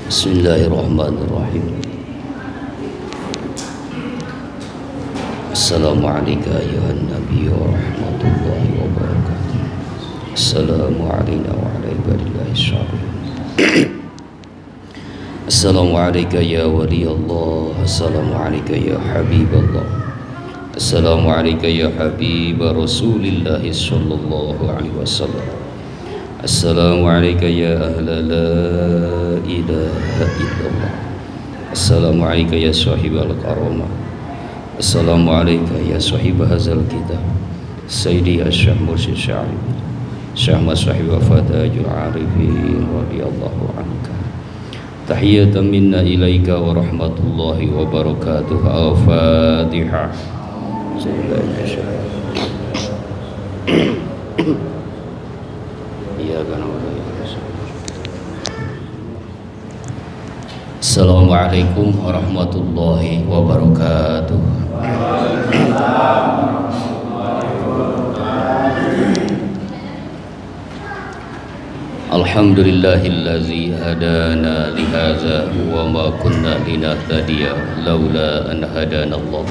Bismillahirrahmanirrahim. Assalamualaikum ayuhan Nabi wa rahmatullahi wa barakatuh. Assalamualaikum wa ala ibadillahi shalihin. Assalamualaikum ya wali Allah. Assalamualaikum ya habib Allah. Assalamualaikum ya habib Rasulillah sallallahu alaihi wasallam. Assalamualaikum ya ahla la ilaha illallah. Assalamualaikum ya sahibal karamah. Assalamualaikum ya sahib hazal kitab. Sayyidi Syekh Mursyid Syarif Syekh Masahib wa Fatajul Arifin radhiyallahu anka. Tahiyatan minna ilaika wa rahmatullahi wa barakatuh. Al-Fatihah. Assalamualaikum warahmatullahi wabarakatuh. Alhamdulillahillazi hadana lihadza wa ma kunna linahtadiya laula an hadanallah.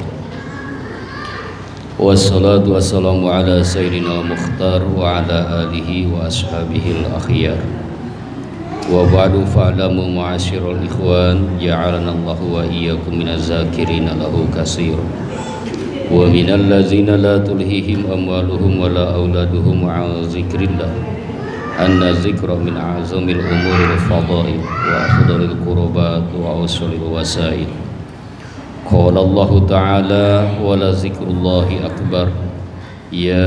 Wassalatu wassalamu ala sayyidina Mukhtar wa ala alihi wa ashabihi al-akhyar. Wa ba'du fa'lamu ma'asyiral ikhwan ja'alana Allahu wa iyyakum minaz zakirina lahu katsira wa minal ladzina la tulhihim amwaluhum wa la auladuhum 'an dzikrillah. Anna dzikra min a'zamil umuril fadail wa afdalil qurbat wa awsalil wasail. Qala Allah ta'ala wa la dzikrullahi akbar. Ya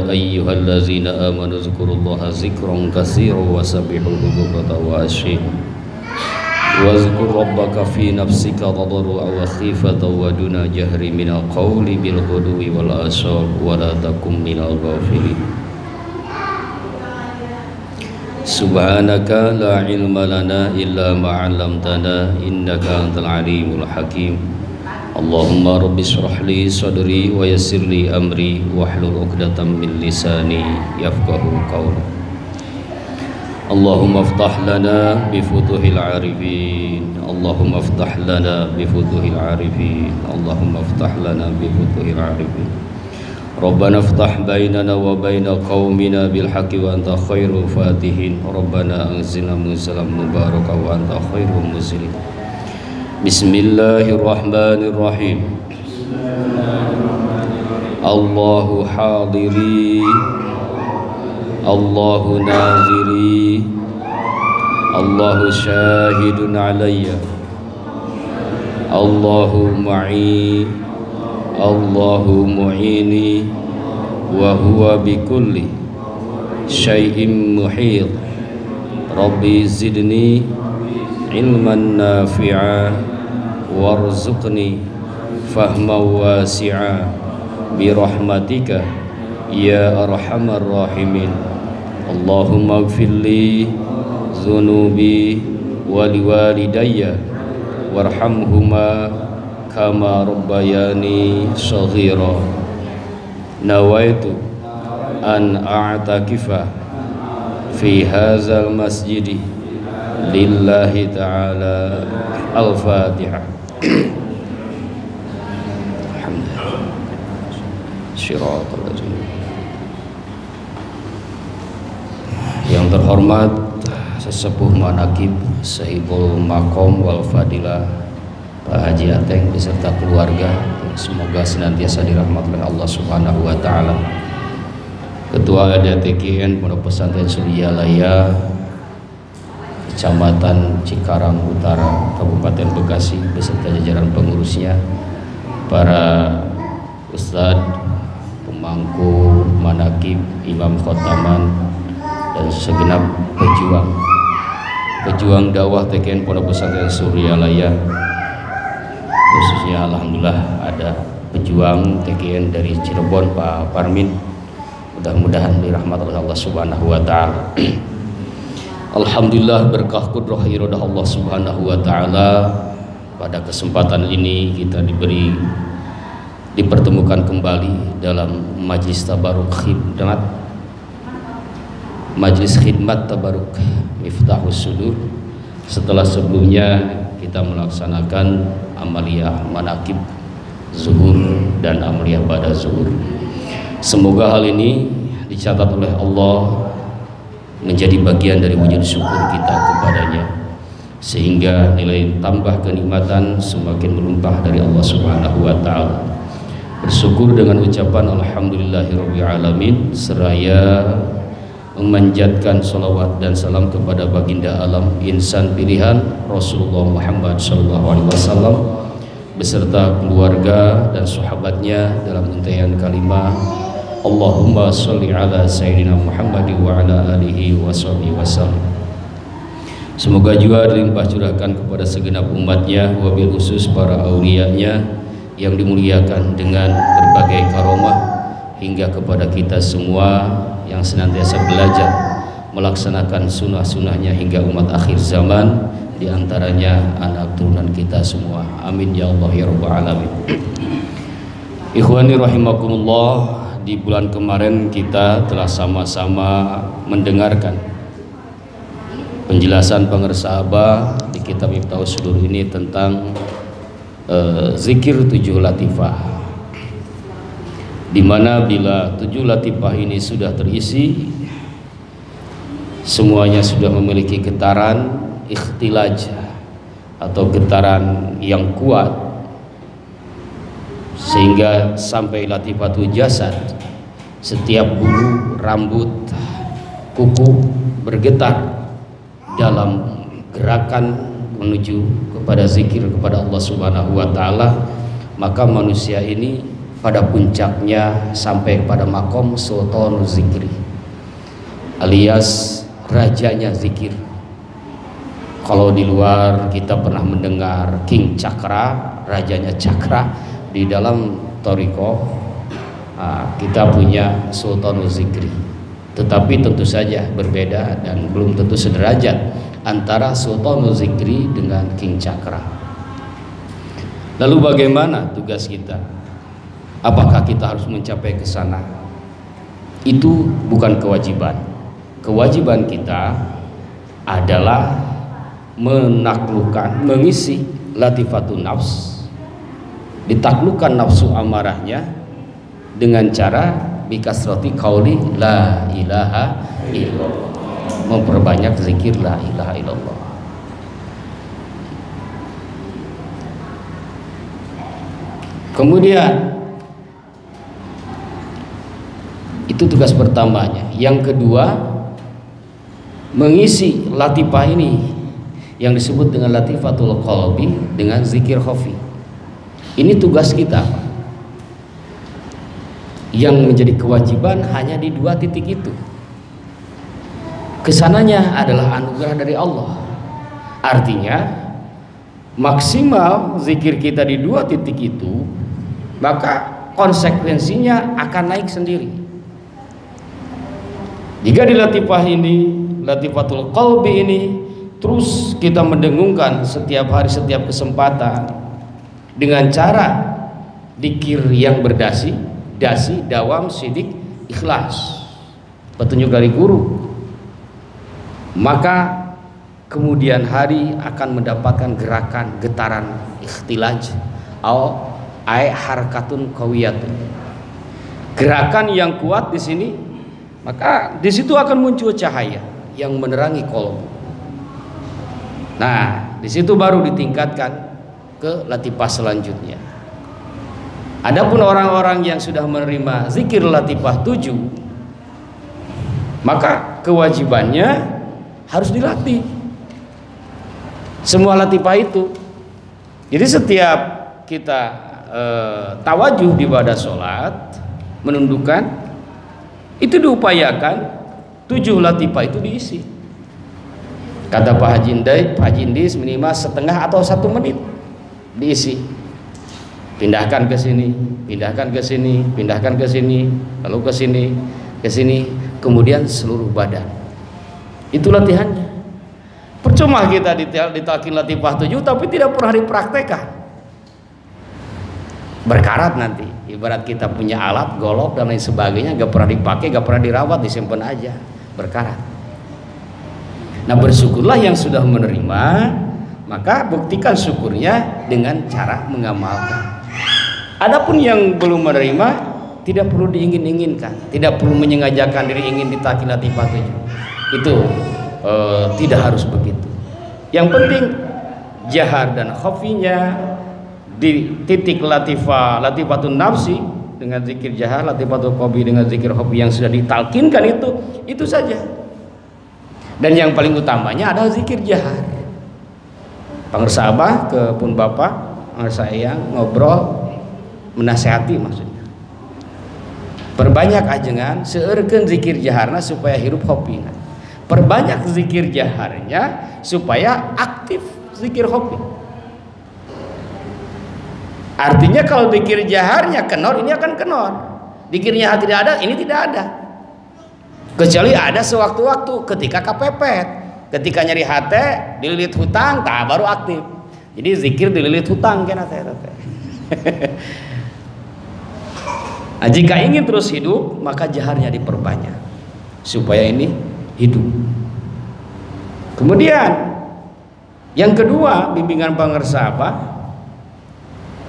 ayyuhallazina amanu dzkurullaha dzikran katsiran wa sabbihuhu bukratan wa asyila. Wa dzkur rabbaka fi nafsika tadarruan wa khifatan wa duna jahri minal qawli bil ghudwi wal asal wa la takum minal ghafilin. Subhanaka la ilma lana illa ma 'allamtana innaka antal alimul hakim. Allahumma rabbi shrah li sadri wa yassir li amri wahlul 'uqdatam min lisani yafqahu qawli. Allahumma iftah lana bi futuhil arifin. Allahumma iftah lana bi futuhil arifin. Allahumma iftah lana bi futuhil arifin. Rabbana iftah bainana wa baina qaumina bil haqqi wa anta khairul fatihin. Rabbana anzilna munzalan mubarakan wa anta khairul munzilin. Bismillahirrahmanirrahim. Allahu hadiri, Allahu naziri, Allahu syahidun alayya, Allahu ma'i, Allahu mu'ini, wa huwa bikulli syai'in muhit. Rabbi zidni ilman nafi'a warzuqni fahman wasi'a birahmatika ya arhamar rahimin. Allahumma ighfirli dhunubi wa liwalidayya warhamhuma kama rabbayani shaghira. Nawaitu an a'takifa fi hadzal masjidi lillahi ta'ala. Al-Fatihah. Alhamdulillah. Shiratal ladzina. Yang terhormat sesepuh manaqib sahibul maqam wal fadilah Pak Haji Ateng beserta keluarga, semoga senantiasa dirahmati oleh Allah Subhanahu wa taala. Ketua ADTKN Pondok Pesantren Suryalaya Kecamatan Cikarang Utara, Kabupaten Bekasi beserta jajaran pengurusnya, para ustadz, pemangku, manaqib, imam khotaman, dan segenap pejuang dakwah TKN Pondok Pesantren Suryalaya. Khususnya alhamdulillah ada pejuang TKN dari Cirebon, Pak Parmin. Mudah-mudahan dirahmati oleh Allah Subhanahu wa taala. Alhamdulillah berkah kudrah iradah Allah Subhanahu wa taala, pada kesempatan ini kita dipertemukan kembali dalam majlis tabaruk khidmat tabaruk Miftahus Sudur setelah sebelumnya kita melaksanakan amaliyah manakib zuhur dan amaliyah pada zuhur. Semoga hal ini dicatat oleh Allah menjadi bagian dari wujud syukur kita kepadanya, sehingga nilai tambah kenikmatan semakin melimpah dari Allah Subhanahu wa taala. Bersyukur dengan ucapan alhamdulillahirabbil alamin, seraya memanjatkan salawat dan salam kepada baginda alam insan pilihan Rasulullah Muhammad SAW beserta keluarga dan sahabatnya dalam untaian kalimah Allahumma sholli ala sayyidina Muhammad wa ala alihi wasallam. Semoga juga dilimpah curahkan kepada segenap umatnya, wabil khusus para aulianya yang dimuliakan dengan berbagai karomah, hingga kepada kita semua yang senantiasa belajar melaksanakan sunnah-sunnahnya hingga umat akhir zaman, diantaranya anak turunan kita semua. Amin ya Allah ya Rabbal alamin. Ikhwani rahimakumullah, di bulan kemarin kita telah sama-sama mendengarkan penjelasan pengersa Abah di kitab Miftahus Sudur ini tentang zikir 7 latifah, di mana bila 7 latifah ini sudah terisi, semuanya sudah memiliki getaran ikhtilaj atau getaran yang kuat, sehingga sampai latifatul jasad, setiap bulu, rambut, kuku bergetar dalam gerakan menuju kepada zikir kepada Allah Subhanahu wa taala. Maka manusia ini pada puncaknya sampai kepada makom sultan zikri, alias rajanya zikir. Kalau di luar kita pernah mendengar King Cakra, rajanya Cakra. Di dalam Thariqah kita punya sultan zikri, tetapi tentu saja berbeda dan belum tentu sederajat antara Sultanul Zikri dengan King Cakra. Lalu bagaimana tugas kita? Apakah kita harus mencapai ke sana? Itu bukan kewajiban. Kewajiban kita adalah menaklukkan, mengisi latifatun nafs, ditaklukkan nafsu amarahnya dengan cara bikasrati qauli la ilaha illallah, memperbanyak zikir la ilaha illallah. Kemudian itu tugas pertamanya. Yang kedua, mengisi latifah ini yang disebut dengan latifatul qalbi dengan zikir khafi. Ini tugas kita. Yang menjadi kewajiban hanya di 2 titik itu. Kesananya adalah anugerah dari Allah. Artinya maksimal zikir kita di 2 titik itu, maka konsekuensinya akan naik sendiri. Jika di latifah ini, latifatul qalbi ini, terus kita mendengungkan setiap hari, setiap kesempatan dengan cara zikir yang berdasi, dasi, dawam, sidik, ikhlas, petunjuk dari guru, maka kemudian hari akan mendapatkan gerakan getaran ikhtilaj atau harakatun qawiyatun, gerakan yang kuat di sini. Maka di situ akan muncul cahaya yang menerangi kolbu. Nah, di situ baru ditingkatkan ke latifah selanjutnya. Adapun orang-orang yang sudah menerima zikir latifah 7, maka kewajibannya harus dilatih semua latifah itu. Jadi setiap kita tawajuh di ibadah sholat, menundukkan, itu diupayakan 7 latifah itu diisi. Kata Pak Haji Indis minimal setengah atau 1 menit diisi. Pindahkan ke sini, pindahkan ke sini, pindahkan ke sini, lalu ke sini, kemudian seluruh badan. Itu latihannya. Percuma kita ditalkin latifah 7 tapi tidak pernah dipraktekkan. Berkarat nanti. Ibarat kita punya alat, golok dan lain sebagainya, gak pernah dipakai, gak pernah dirawat, disimpan aja, berkarat. Nah, bersyukurlah yang sudah menerima, maka buktikan syukurnya dengan cara mengamalkan. Adapun yang belum menerima, tidak perlu diingin-inginkan, tidak perlu menyengajakan diri ingin ditaki latifah 7. Itu tidak harus begitu. Yang penting jahar dan khafinya di titik latifatun nafsi dengan zikir jahar, latifatul qalbi dengan zikir khafi yang sudah ditalkinkan itu saja. Dan yang paling utamanya adalah zikir jahar. Pangersa abah ke pun bapak, pangersa eyang ngobrol, menasehati maksudnya. Perbanyak ajengan seurekeun zikir jaharna supaya hirup khofina. Perbanyak zikir jaharnya supaya aktif zikir khafi. Artinya kalau zikir jaharnya kenor, ini akan kenor. Zikirnya tidak ada, ini tidak ada. Kecuali ada sewaktu-waktu ketika kepepet, ketika nyari hati dililit hutang, tak baru aktif. Jadi zikir dililit hutang kan teh. Nah, jika ingin terus hidup, maka jaharnya diperbanyak supaya ini hidup. Kemudian yang kedua, bimbingan pangersa apa?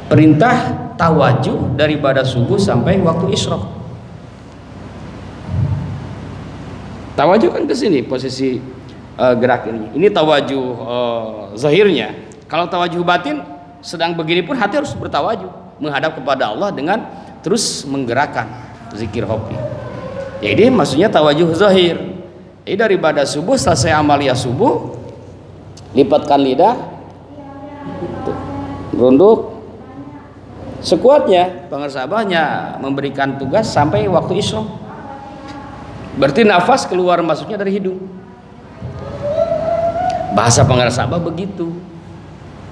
Perintah tawajuh dari pada subuh sampai waktu isyraq. Tawajuh kan ke sini posisi gerak ini. Ini tawajuh zahirnya. Kalau tawajuh batin sedang begini pun hati harus bertawajuh menghadap kepada Allah dengan terus menggerakkan zikir khafi. Jadi maksudnya tawajuh zahir. Jadi daripada subuh selesai amalia subuh, lipatkan lidah, runduk sekuatnya. Pangersabahnya memberikan tugas sampai waktu isyraq. Berarti nafas keluar masuknya dari hidung. Bahasa pangersabah begitu.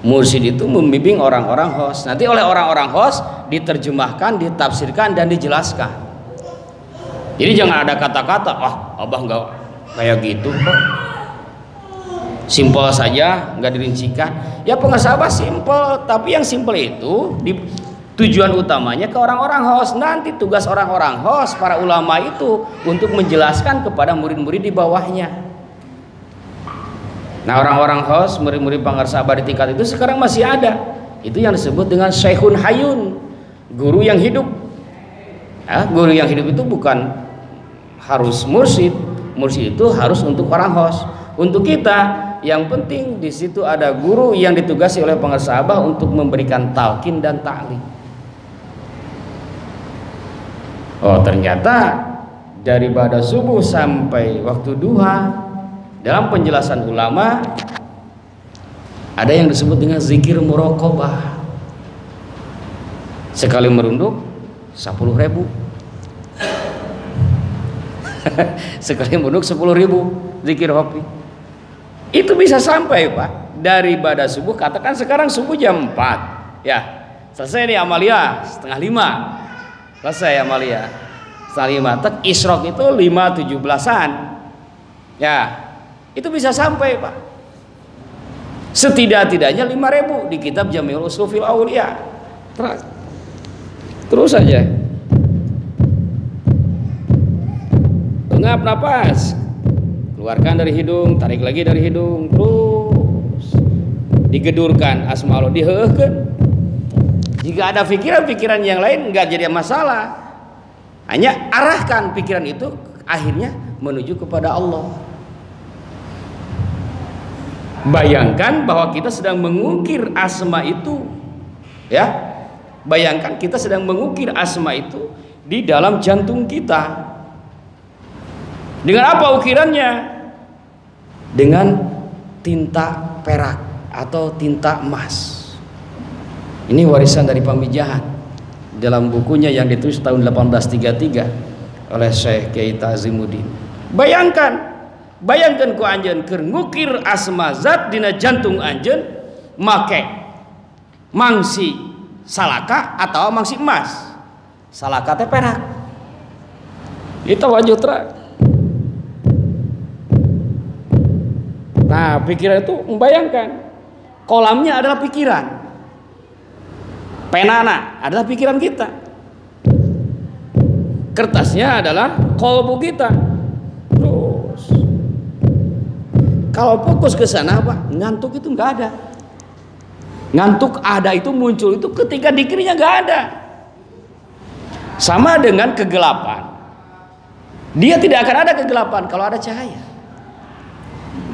Mursyid itu membimbing orang-orang hos. Nanti oleh orang-orang hos diterjemahkan, ditafsirkan dan dijelaskan. Jadi jangan ada kata-kata, abah nggak kayak gitu kok. Simpel saja, nggak dirincikan. Ya pangersabah simpel, tapi yang simpel itu tujuan utamanya ke orang-orang hos. Nanti tugas orang-orang hos, para ulama itu untuk menjelaskan kepada murid-murid di bawahnya. Nah, orang-orang hos, murid-murid pangersabah di tingkat itu sekarang masih ada. Itu yang disebut dengan Syekhun Hayun, guru yang hidup. Ya, guru yang hidup itu bukan harus mursyid. Mursyid itu harus untuk orang hos. Untuk kita, yang penting di situ ada guru yang ditugasi oleh pangersabah untuk memberikan talqin dan ta'lim. Oh, ternyata dari pada subuh sampai waktu duha dalam penjelasan ulama ada yang disebut dengan zikir muraqabah. Sekali merunduk 10.000. Sekali merunduk 10.000 zikir khafi. Itu bisa sampai, Pak, dari pada subuh. Katakan sekarang subuh jam 4. Ya, selesai nih amalia 4:30. Selesai amalia 4:30. Tek isyraq itu 5:17-an. Ya, itu bisa sampai, Pak. Setidak-tidaknya 5.000 di kitab Jami'ul Ushul fil Auliya. Terus saja. Hengap napas. Keluarkan dari hidung, tarik lagi dari hidung, terus digedurkan asma Allah, diheuhkeun. Jika ada pikiran-pikiran yang lain enggak jadi masalah. Hanya arahkan pikiran itu akhirnya menuju kepada Allah. Bayangkan bahwa kita sedang mengukir asma itu. Ya. Bayangkan kita sedang mengukir asma itu di dalam jantung kita. Dengan apa ukirannya? Dengan tinta perak atau tinta emas. Ini warisan dari pamijahan dalam bukunya yang ditulis tahun 1833 oleh Syekh Kiai Ta'zimuddin. Bayangkan ku anjeun keur ngukir asma zat dina jantung anjeun make mangsi salaka atau mangsi emas. Salaka teh perak. Itu wajib terang. Nah, pikiran itu membayangkan. Kolamnya adalah pikiran. Penana adalah pikiran kita. Kertasnya adalah kolbu kita. Terus Kalau fokus ke sana Pak, ngantuk itu nggak ada. Ngantuk ada itu muncul itu ketika dikirnya nggak ada. Sama dengan kegelapan. Dia tidak akan ada kegelapan kalau ada cahaya.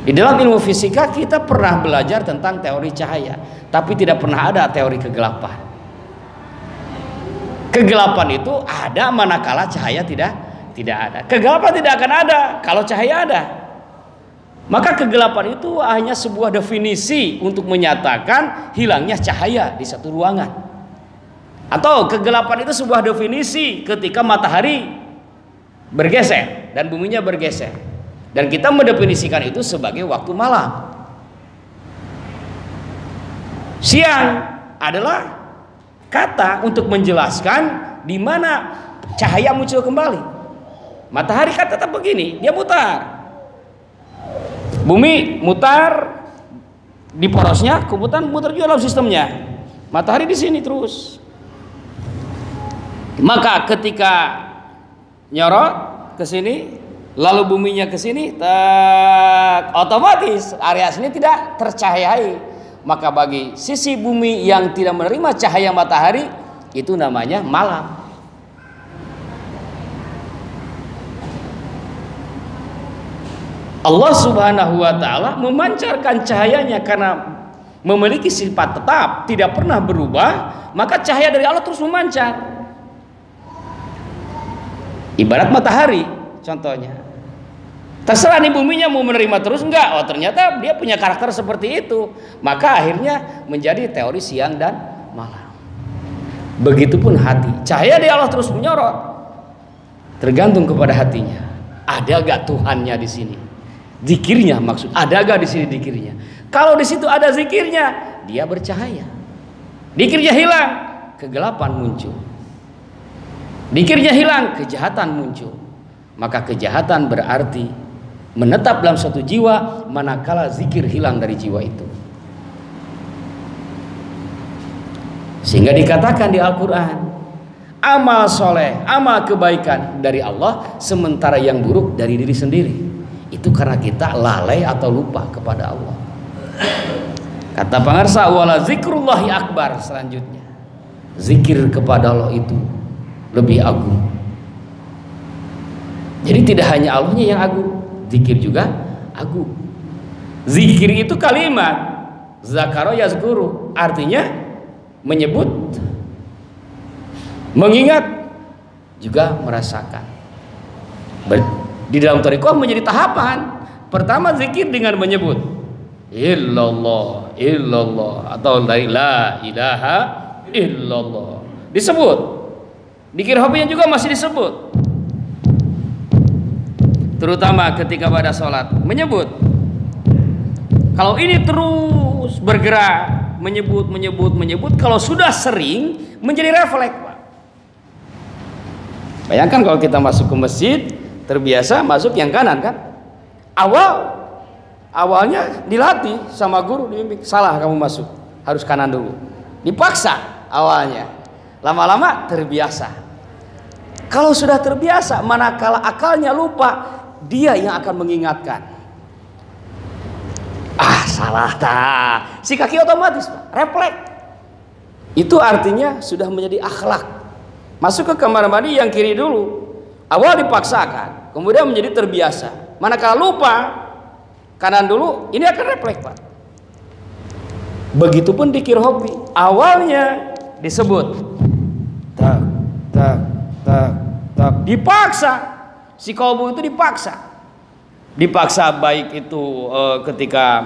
Di dalam ilmu fisika kita pernah belajar tentang teori cahaya, tapi tidak pernah ada teori kegelapan. Kegelapan itu ada manakala cahaya tidak ada. Kegelapan tidak akan ada kalau cahaya ada. Maka kegelapan itu hanya sebuah definisi untuk menyatakan hilangnya cahaya di satu ruangan. Atau kegelapan itu sebuah definisi ketika matahari bergeser dan buminya bergeser. Dan kita mendefinisikan itu sebagai waktu malam. Siang adalah kata untuk menjelaskan di mana cahaya muncul kembali. Matahari kan tetap begini, dia mutar. Bumi mutar di porosnya, kemudian mutar juga dalam sistemnya. Matahari di sini terus. Maka ketika nyorot ke sini, lalu buminya ke sini, otomatis area sini tidak tercahayai. Maka bagi sisi bumi yang tidak menerima cahaya matahari, itu namanya malam. Allah Subhanahu wa ta'ala memancarkan cahayanya karena memiliki sifat tetap, tidak pernah berubah, maka cahaya dari Allah terus memancar. Ibarat matahari contohnya. Terserah nih buminya mau menerima terus enggak. Oh ternyata dia punya karakter seperti itu. Maka akhirnya menjadi teori siang dan malam. Begitupun hati. Cahaya dari Allah terus menyorot. Tergantung kepada hatinya. Ada gak Tuhannya di sini? Zikirnya maksud. Ada gak di sini zikirnya? Kalau di situ ada zikirnya, dia bercahaya. Zikirnya hilang, kegelapan muncul. Zikirnya hilang, kejahatan muncul. Maka kejahatan berarti menetap dalam suatu jiwa manakala zikir hilang dari jiwa itu. Sehingga dikatakan di Al-Quran, amal soleh, amal kebaikan dari Allah, sementara yang buruk dari diri sendiri. Itu karena kita lalai atau lupa kepada Allah. Kata pengarsa, wala zikrullahi akbar. Selanjutnya, zikir kepada Allah itu lebih agung. Jadi tidak hanya Allahnya yang agung, zikir juga agung. Zikir itu kalimat zakaro yazkuru, artinya menyebut, mengingat, juga merasakan. Di dalam thariqah menjadi tahapan. Pertama zikir dengan menyebut illallah, illallah, atau la ilaha illallah. Disebut. Zikir hobinya juga masih disebut. Terutama ketika pada sholat menyebut. Kalau ini terus bergerak menyebut, kalau sudah sering menjadi refleks, Pak. Bayangkan kalau kita masuk ke masjid, terbiasa masuk yang kanan kan? Awalnya dilatih sama guru, dibimbing, salah kamu masuk, harus kanan dulu. Dipaksa awalnya. Lama-lama terbiasa. Kalau sudah terbiasa, manakala akalnya lupa, dia yang akan mengingatkan. Salah tak. Si kaki otomatis refleks. Itu artinya sudah menjadi akhlak. Masuk ke kamar mandi yang kiri dulu. Awal dipaksakan, kemudian menjadi terbiasa. Manakala lupa, kanan dulu, ini akan refleks, Pak. Begitupun zikir hobi. Awalnya disebut tak tak tak tak, dipaksa. Si kolbu itu dipaksa baik itu ketika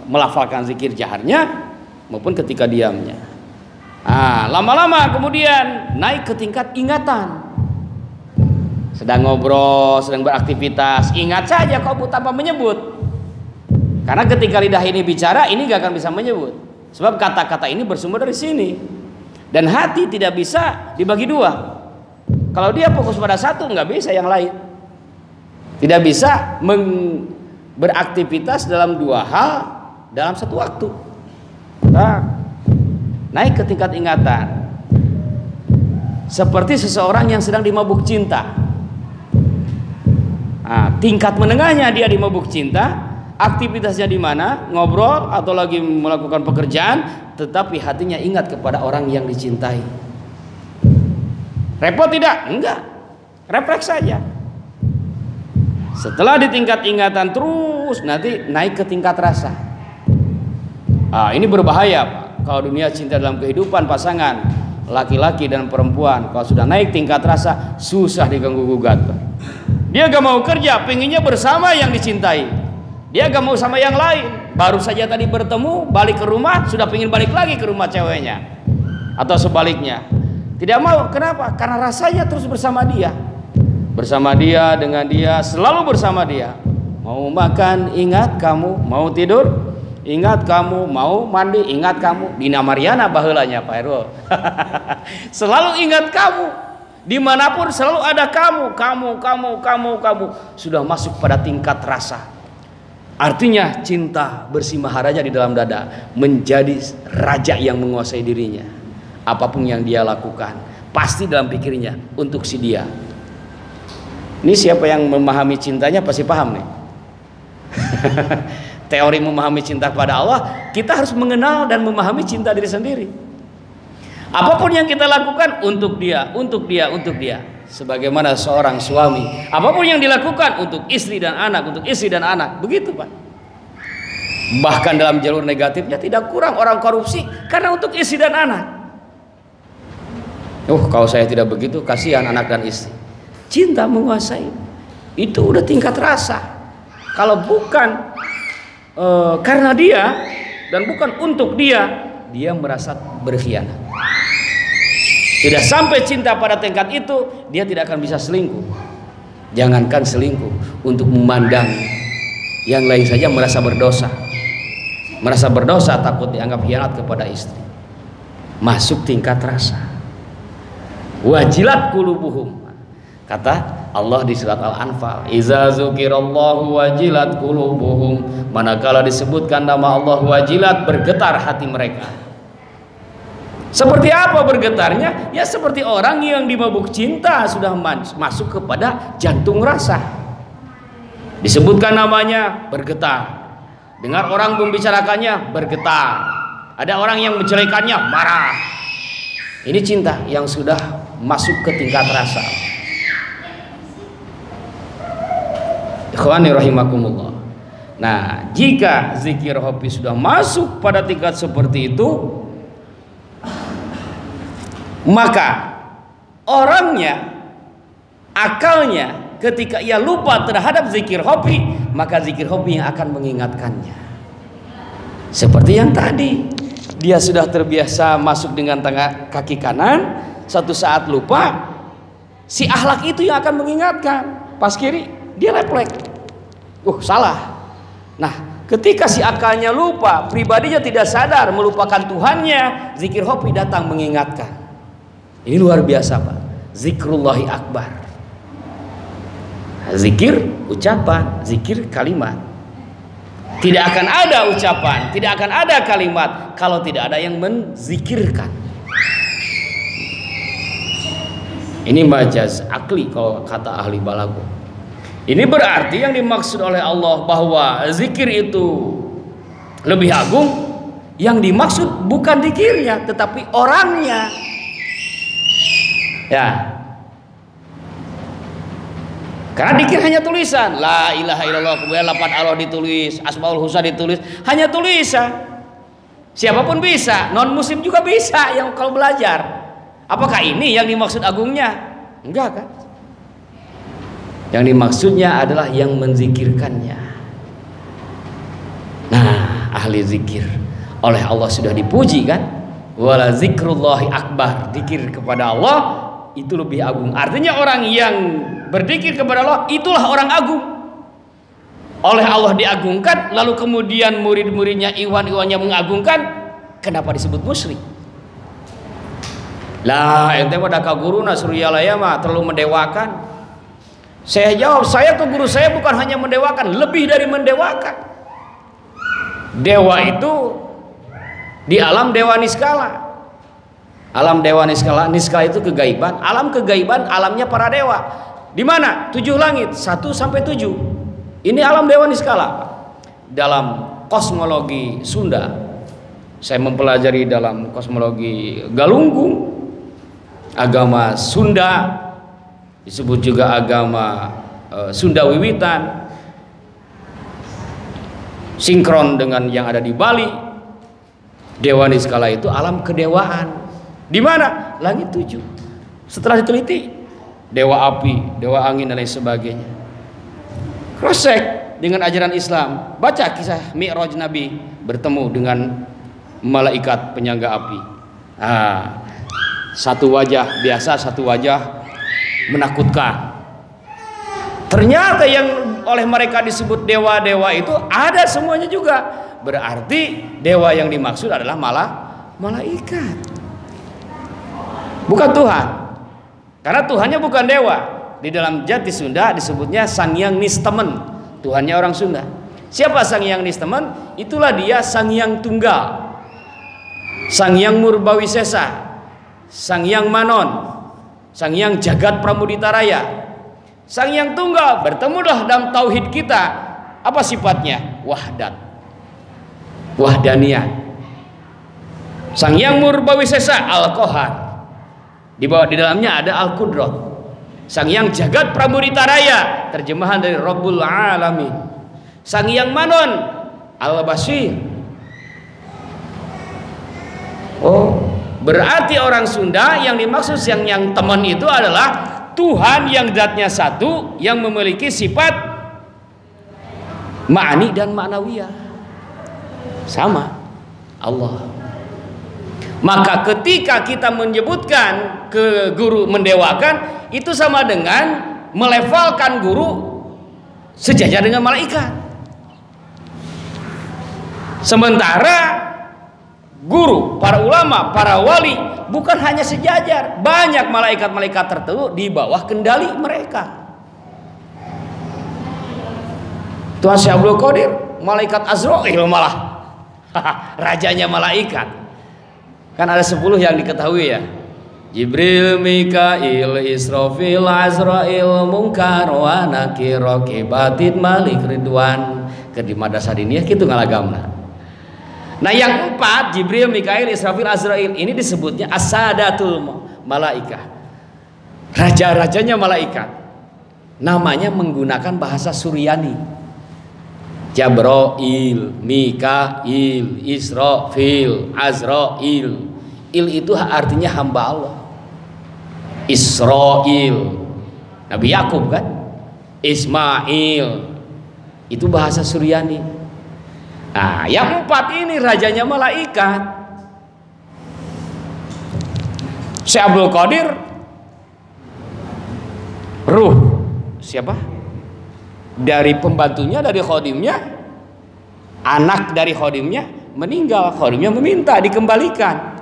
melafalkan zikir jaharnya maupun ketika diamnya. Lama-lama kemudian naik ke tingkat ingatan. Sedang ngobrol, sedang beraktivitas, ingat saja kolbu tanpa menyebut. Karena ketika lidah ini bicara, ini gak akan bisa menyebut. Sebab kata-kata ini bersumber dari sini. Dan hati tidak bisa dibagi dua. Kalau dia fokus pada satu, nggak bisa yang lain. Tidak bisa beraktivitas dalam dua hal dalam satu waktu. Naik ke tingkat ingatan. Seperti seseorang yang sedang dimabuk cinta. Tingkat menengahnya dia dimabuk cinta. aktivitasnya di mana, ngobrol atau lagi melakukan pekerjaan, tetapi hatinya ingat kepada orang yang dicintai. Repot tidak? Enggak. Refleks saja. Setelah di tingkat ingatan terus, nanti naik ke tingkat rasa. Ini berbahaya, Pak. Kalau dunia cinta dalam kehidupan pasangan laki-laki dan perempuan, kalau sudah naik tingkat rasa, susah diganggu gugat, Pak. Dia gak mau kerja, pengennya bersama yang dicintai. Dia gak mau sama yang lain. Baru saja tadi bertemu, balik ke rumah, sudah pengen balik lagi ke rumah ceweknya. Atau sebaliknya. Tidak mau, kenapa? Karena rasanya terus bersama dia. Bersama dia, dengan dia, selalu bersama dia. Mau makan, ingat kamu. Mau tidur, ingat kamu. Mau mandi, ingat kamu. Dina Mariana baheulanya Pak Herul. Selalu ingat kamu. Dimanapun selalu ada kamu. Kamu. Sudah masuk pada tingkat rasa. Artinya cinta bersimaharaja di dalam dada, menjadi raja yang menguasai dirinya. Apapun yang dia lakukan pasti dalam pikirnya untuk si dia. Ini siapa yang memahami cintanya pasti paham nih. Teori memahami cinta kepada Allah, kita harus mengenal dan memahami cinta diri sendiri. Apapun yang kita lakukan untuk dia. Sebagaimana seorang suami, apapun yang dilakukan untuk istri dan anak, begitu Pak. Bahkan dalam jalur negatifnya tidak kurang orang korupsi karena untuk istri dan anak. Kalau saya tidak begitu, kasihan anak dan istri. Cinta menguasai. Itu udah tingkat rasa. Kalau bukan karena dia dan bukan untuk dia, dia merasa berkhianat. Sudah sampai cinta pada tingkat itu, dia tidak akan bisa selingkuh. Jangankan selingkuh, untuk memandang yang lain saja merasa berdosa. Merasa berdosa, takut dianggap khianat kepada istri. Masuk tingkat rasa. Wajilat qulubuhum, kata Allah di surat Al-Anfal, iza dzukirallahu wajilat qulubuhum, manakala disebutkan nama Allah wajilat, bergetar hati mereka. Seperti apa bergetarnya? Ya seperti orang yang dimabuk cinta sudah masuk kepada jantung rasa. Disebutkan namanya, bergetar. Dengar orang membicarakannya, bergetar. Ada orang yang menjelekannya, marah. Ini cinta yang sudah masuk ke tingkat rasa. Ikhwani rahimakumullah. Nah, jika zikir hobi sudah masuk pada tingkat seperti itu, maka orangnya, akalnya, ketika ia lupa terhadap zikir hobi, maka zikir hobi yang akan mengingatkannya. Seperti yang tadi, dia sudah terbiasa masuk dengan kaki kanan, satu saat lupa, si akhlak itu yang akan mengingatkan. Pas kiri dia leplek, salah. Nah, ketika si akalnya lupa, pribadinya tidak sadar melupakan Tuhannya, zikir hobi datang mengingatkan. Ini luar biasa Pak. Zikrullahi akbar. Zikir ucapan, zikir kalimat. Tidak akan ada ucapan, tidak akan ada kalimat kalau tidak ada yang menzikirkan. Ini majaz akli kalau kata ahli balaghah. Ini berarti yang dimaksud oleh Allah bahwa zikir itu lebih agung. Yang dimaksud bukan zikirnya, tetapi orangnya. Ya. Karena zikir hanya tulisan, la ilaha illallah, kemudian lafaz Allah ditulis, asmaul husna ditulis, hanya tulisan. Siapapun bisa, non muslim juga bisa yang kalau belajar. Apakah ini yang dimaksud agungnya? Enggak kan? Yang dimaksudnya adalah yang menzikirkannya. Nah, ahli zikir oleh Allah sudah dipuji kan? Wala zikrullahi akbar, zikir kepada Allah itu lebih agung. Artinya orang yang berzikir kepada Allah itulah orang agung. Oleh Allah diagungkan, lalu kemudian murid-muridnya, ikhwan-ikhwannya mengagungkan, kenapa disebut musyrik? Lah, ente pada ka guruna suryalaya mah terlalu mendewakan. Saya jawab, saya ke guru saya bukan hanya mendewakan, lebih dari mendewakan. Dewa itu di alam dewa niskala. Alam dewa niskala, niskala itu kegaiban. Alam kegaiban, alamnya para dewa. Di mana? 7 langit, 1 sampai 7. Ini alam dewa niskala. dalam kosmologi Sunda, saya mempelajari dalam kosmologi Galunggung, agama Sunda disebut juga agama Sunda Wiwitan, sinkron dengan yang ada di Bali. Dewa Niskala itu alam kedewaan. Di mana? Langit 7. Setelah diteliti, dewa api, dewa angin dan lain sebagainya. Cross check dengan ajaran Islam. Baca kisah Mi'raj Nabi bertemu dengan malaikat penyangga api. Satu wajah biasa, satu wajah menakutkan. Ternyata yang oleh mereka disebut dewa-dewa itu ada semuanya juga. Berarti dewa yang dimaksud adalah malaikat, bukan Tuhan. Karena Tuhannya bukan dewa. Di dalam jati Sunda disebutnya Sang Hyang Nistemen, Tuhannya orang Sunda. Siapa Sang Hyang Nistemen? Itulah dia Sang Hyang Tunggal, Sang Hyang Murbawisesa, Sang Hyang Manon, Sang Hyang Jagat Pramudita Raya. Sang Hyang Tunggal bertemulah dalam tauhid kita. Apa sifatnya? Wahdat, wahdaniyah. Sang Hyang Murbawisesa Al-Qahar, di bawah di dalamnya ada Al-Qudrat. Sang Hyang Jagat Pramudita Raya, terjemahan dari Rabbul Alamin. Sang Hyang Manon Al-Basir. Oh, berarti orang Sunda yang dimaksud Sang Hyang Temen itu adalah Tuhan yang zatnya satu, yang memiliki sifat ma'ani dan ma'nawiyah. Sama Allah. Maka ketika kita menyebutkan ke guru mendewakan, itu sama dengan melevelkan guru sejajar dengan malaikat. Sementara guru, para ulama, para wali bukan hanya sejajar, banyak malaikat-malaikat tertentu di bawah kendali mereka. Tuhan Syekh Abdul Qadir, malaikat Azrail malah rajanya malaikat. Kan ada 10 yang diketahui ya. Jibril, Mikail, Israfil, Azrail, Munkar, wa Nakir, Raqibatid, Malik, Ridwan. Ke di madrasah diniyah kitu ngalagamna. Nah yang 4, Jibril, Mikail, Israfil, Azrail, ini disebutnya As-Sadatul Malaikah, raja-rajanya malaikat. Namanya menggunakan bahasa Suryani. Jabrail, Mikail, Israfil, Azrail. Il itu artinya hamba Allah. Israil, Nabi Yakub kan. Ismail, itu bahasa Suryani. Nah, yang 4 ini rajanya malaikat. Syekh Abdul Qadir, ruh siapa? Dari pembantunya, dari khodimnya, anak dari khodimnya meninggal, khodimnya meminta dikembalikan.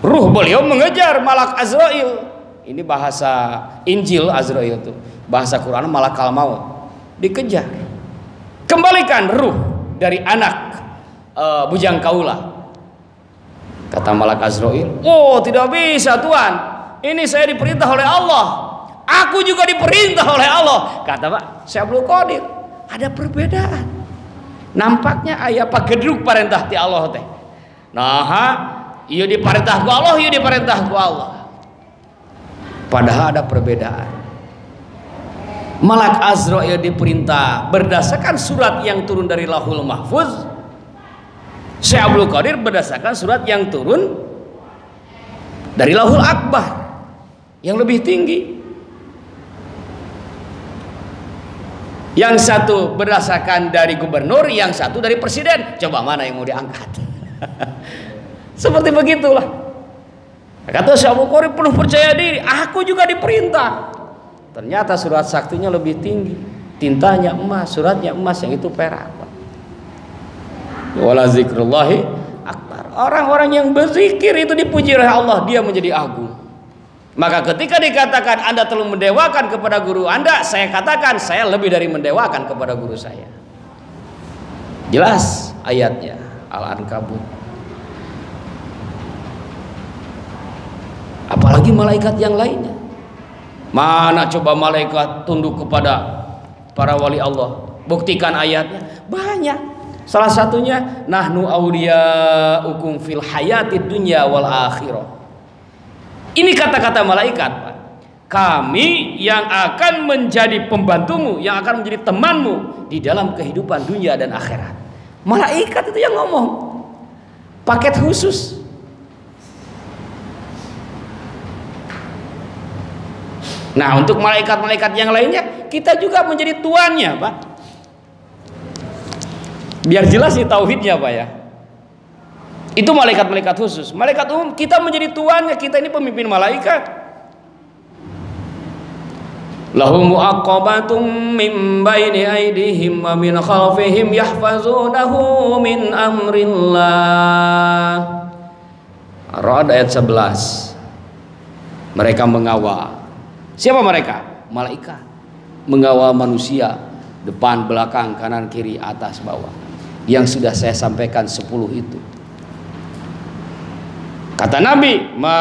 Ruh beliau mengejar malak Azrail. Ini bahasa Injil Azrail itu, bahasa Quran malakal maut. Dikejar. Kembalikan ruh dari anak bujang kaula. Kata malak Azrail, "Oh, tidak bisa Tuhan. Ini saya diperintah oleh Allah. Aku juga diperintah oleh Allah." Kata Pak Syekh Abdul Qadir, ada perbedaan. Nampaknya aya pagedruk perintah ti Allah teh. Nah, ieu diperintah ku Allah, ieu diperintah ku Allah. Padahal ada perbedaan. Malak Azrail diperintah berdasarkan surat yang turun dari Lauhul Mahfuz. Syekh Abdul Qadir berdasarkan surat yang turun dari Lauhul Akbar yang lebih tinggi. Yang satu berdasarkan dari gubernur, yang satu dari presiden. Coba mana yang mau diangkat? Seperti begitulah. Kata Syekh Abdul Qadir penuh percaya diri, aku juga diperintah. Ternyata surat saktinya lebih tinggi, tintanya emas, suratnya emas, yang itu perak. Wala zikrullahi akbar. Orang-orang yang berzikir itu dipuji oleh Allah, dia menjadi agung. Maka ketika dikatakan Anda telah mendewakan kepada guru Anda, saya katakan saya lebih dari mendewakan kepada guru saya. Jelas ayatnya Al-Ankabut. Apalagi malaikat yang lainnya. Mana coba malaikat tunduk kepada para wali Allah? Buktikan ayatnya. Banyak. Salah satunya nahnu auliyaukum fil hayatid dunya wal akhirah. Ini kata-kata malaikat, Pak. Kami yang akan menjadi pembantumu, yang akan menjadi temanmu di dalam kehidupan dunia dan akhirat. Malaikat itu yang ngomong. Paket khusus. Nah, untuk malaikat-malaikat yang lainnya kita juga menjadi tuannya, Pak. Biar jelas nih tauhidnya, Pak ya. Itu malaikat-malaikat khusus. Malaikat umum kita menjadi tuannya, kita ini pemimpin malaikat. Lahum mu'aqqabatum min baini aydihim wa min khalfihim yahfazunahu min amrillah. Ar-Ra'd ayat 11. Mereka mengawal. Siapa mereka? Malaikat. Mengawal manusia depan, belakang, kanan, kiri, atas, bawah. Yang sudah saya sampaikan 10 itu. Kata Nabi, ma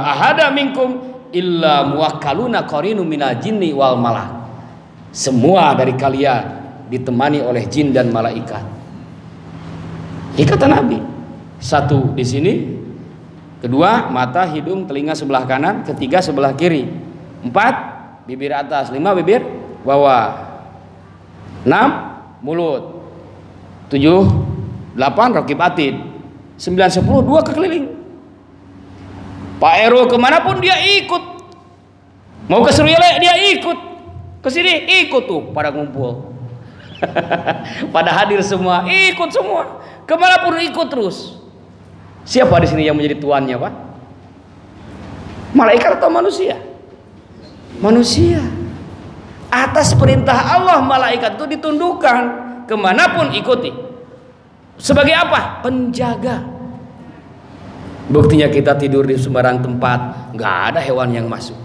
ahada minkum illa muwakkaluna qarinu minal jinni wal malak. Semua dari kalian ditemani oleh jin dan malaikat. Ini kata Nabi. 1 di sini, 2 mata, hidung, telinga sebelah kanan, 3 sebelah kiri, 4 bibir atas, 5 bibir bawah, 6 mulut, 7 8 raqib atid, 9 10 2 kekeliling. Pak Ero kemanapun dia ikut. Mau ke Suriyale dia ikut. Ke sini ikut tuh pada ngumpul. Pada hadir semua, ikut semua. Kemanapun ikut terus. Siapa di sini yang menjadi tuannya, Pak? Malaikat atau manusia? Manusia. Atas perintah Allah malaikat itu ditundukkan, kemanapun ikuti. Sebagai apa? Penjaga. Buktinya kita tidur di sembarang tempat, nggak ada hewan yang masuk.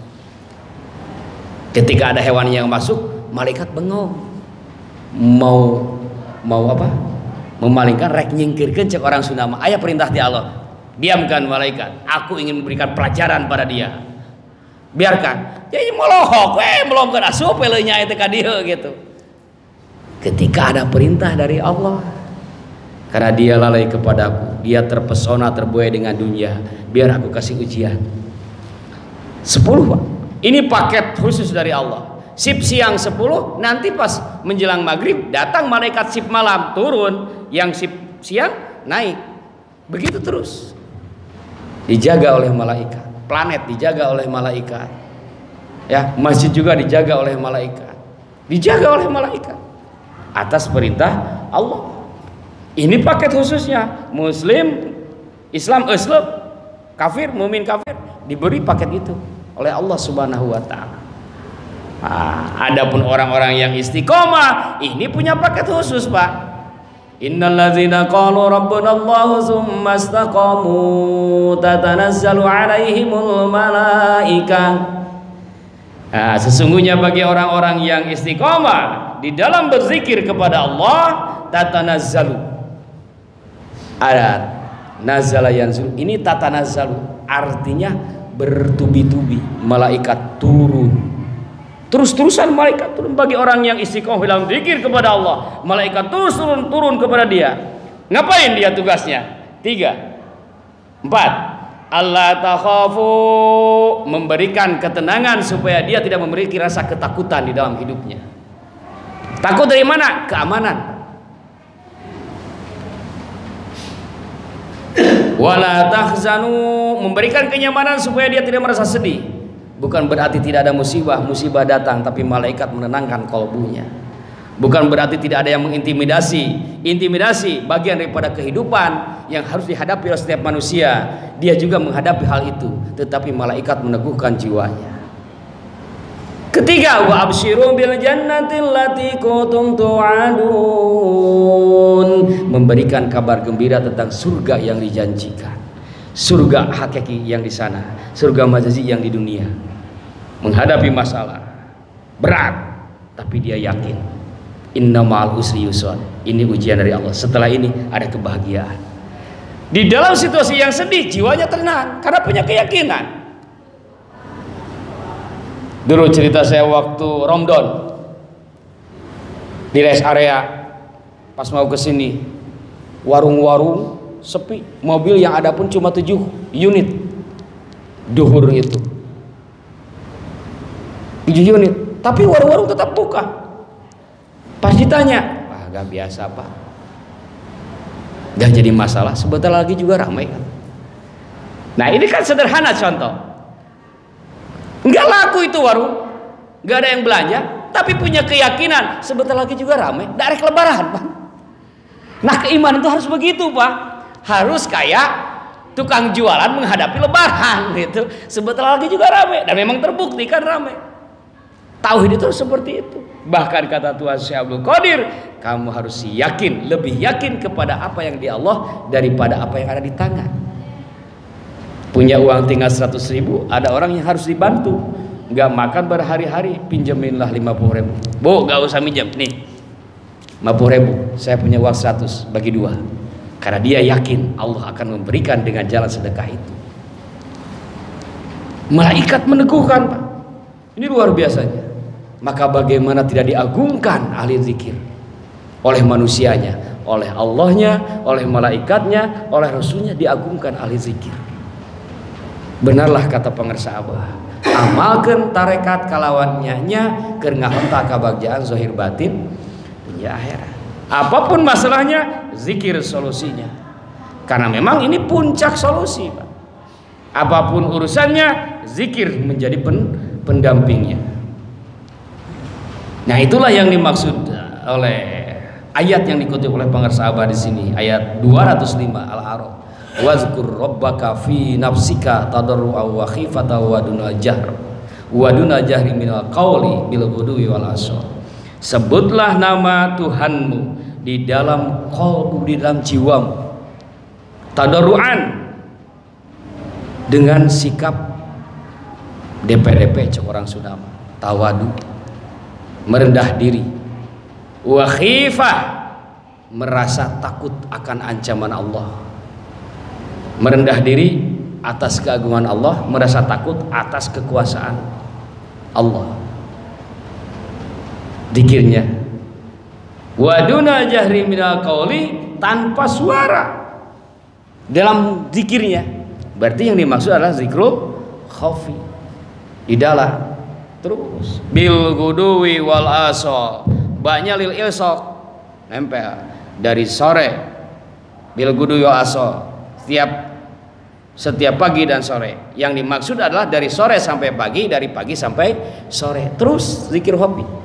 Ketika ada hewan yang masuk, malaikat bengong. Mau apa? Memalingkan, rek nyingkirkan cek orang Sunama. Ayah perintah di Allah. Diamkan malaikat. Aku ingin memberikan pelajaran pada dia. Biarkan. Jadi melohok, melomkan asup pelenya itu kadia gitu. Ketika ada perintah dari Allah, karena dia lalai kepadaku, dia terpesona, terbuai dengan dunia, biar aku kasih ujian. 10, Pak. Ini paket khusus dari Allah. Sip siang 10, nanti pas menjelang maghrib datang malaikat sip malam turun, yang sip siang naik. Begitu terus. Dijaga oleh malaikat. Planet dijaga oleh malaikat. Ya, masjid juga dijaga oleh malaikat. Dijaga oleh malaikat. Atas perintah Allah. Ini paket khususnya. Muslim, Islam, kafir, mumin kafir diberi paket itu oleh Allah Subhanahu wa taala. Adapun orang-orang yang istiqomah, ini punya paket khusus, Pak. Innalladzina qalu rabbunallahu tsumma istaqamu tatanazzalu alaihimul malaikah. Sesungguhnya bagi orang-orang yang istiqomah di dalam berzikir kepada Allah, tatanazzalu. Ada nazala yanzul. Ini tatanazzalu artinya bertubi-tubi, malaikat turun. Terus-terusan malaikat turun bagi orang yang istiqomah dalam zikir kepada Allah. Malaikat terus turun kepada dia. Ngapain dia tugasnya? 3 4 Allah takhafu, memberikan ketenangan supaya dia tidak memiliki rasa ketakutan di dalam hidupnya. Takut dari mana? Keamanan. Wala tahzanu, memberikan kenyamanan supaya dia tidak merasa sedih. Bukan berarti tidak ada musibah datang, tapi malaikat menenangkan kalbunya. Bukan berarti tidak ada yang mengintimidasi. Intimidasi bagian daripada kehidupan yang harus dihadapi oleh setiap manusia. Dia juga menghadapi hal itu, tetapi malaikat meneguhkan jiwanya. 3 wa absyiru bil jannati allati kuntum tu'adun, memberikan kabar gembira tentang surga yang dijanjikan. Surga hakiki yang di sana, surga majazi yang di dunia. Menghadapi masalah berat, tapi dia yakin inna ma'al usri yusra. Ini ujian dari Allah. Setelah ini ada kebahagiaan. Di dalam situasi yang sedih, jiwanya tenang karena punya keyakinan. Dulu cerita saya waktu Ramadan di rest area pas mau ke sini warung-warung sepi, mobil yang ada pun cuma 7 unit duhur itu 7 unit, tapi warung-warung tetap buka. Pas ditanya, wah gak biasa Pak, gak jadi masalah, sebentar lagi juga ramai kan. Nah ini kan sederhana contoh, nggak laku itu warung, nggak ada yang belanja, tapi punya keyakinan sebentar lagi juga ramai, darek lebaran Pak. Nah keimanan itu harus begitu Pak, harus kayak tukang jualan menghadapi lebaran gitu, sebentar lagi juga ramai, dan memang terbukti kan ramai. Tauhid itu seperti itu. Bahkan kata Tuhan Syekh Abdul Qadir, kamu harus yakin, lebih yakin kepada apa yang di Allah daripada apa yang ada di tangan. Punya uang tinggal 100.000, ada orang yang harus dibantu, nggak makan berhari-hari, pinjeminlah 50.000. Bu, nggak usah minjem, nih 50.000, saya punya uang 100, bagi 2. Karena dia yakin Allah akan memberikan dengan jalan sedekah itu. Malaikat meneguhkan Pak, ini luar biasanya. Maka bagaimana tidak diagungkan ahli zikir oleh manusianya, oleh Allahnya, oleh malaikatnya, oleh Rasulnya, diagungkan ahli zikir. Benarlah kata pengersa Abah, amalkan tarekat kalawan nya keur ngahonta kabagjaan zahir batin dunia akhirat. Apapun masalahnya, zikir solusinya. Karena memang ini puncak solusi Pak. Apapun urusannya, zikir menjadi pendampingnya. Nah itulah yang dimaksud oleh ayat yang dikutip oleh pengersa Abah di sini, ayat 205 Al-A'raf. Wazkur rabbaka fi nafsika tadarru'a wa khifatan wa dunal jahr wa dunal jahri minal qawli bil ghudwi wal asal. Sebutlah nama Tuhanmu di dalam qalbu, di dalam jiwamu, tadarru'an, dengan sikap DP cek orang Sunda, tawadu, merendah diri, wa khifah, merasa takut akan ancaman Allah, merendah diri atas keagungan Allah, merasa takut atas kekuasaan Allah. Dikirnya waduna jahri minal qauli, tanpa suara dalam zikirnya. Berarti yang dimaksud adalah zikrul khafi, di dalam. Terus bil guduwi wal asal, banyak lil ilsaq, nempel dari sore, bil guduwi wal asal, setiap pagi dan sore. Yang dimaksud adalah dari sore sampai pagi, dari pagi sampai sore. Terus zikir hobi.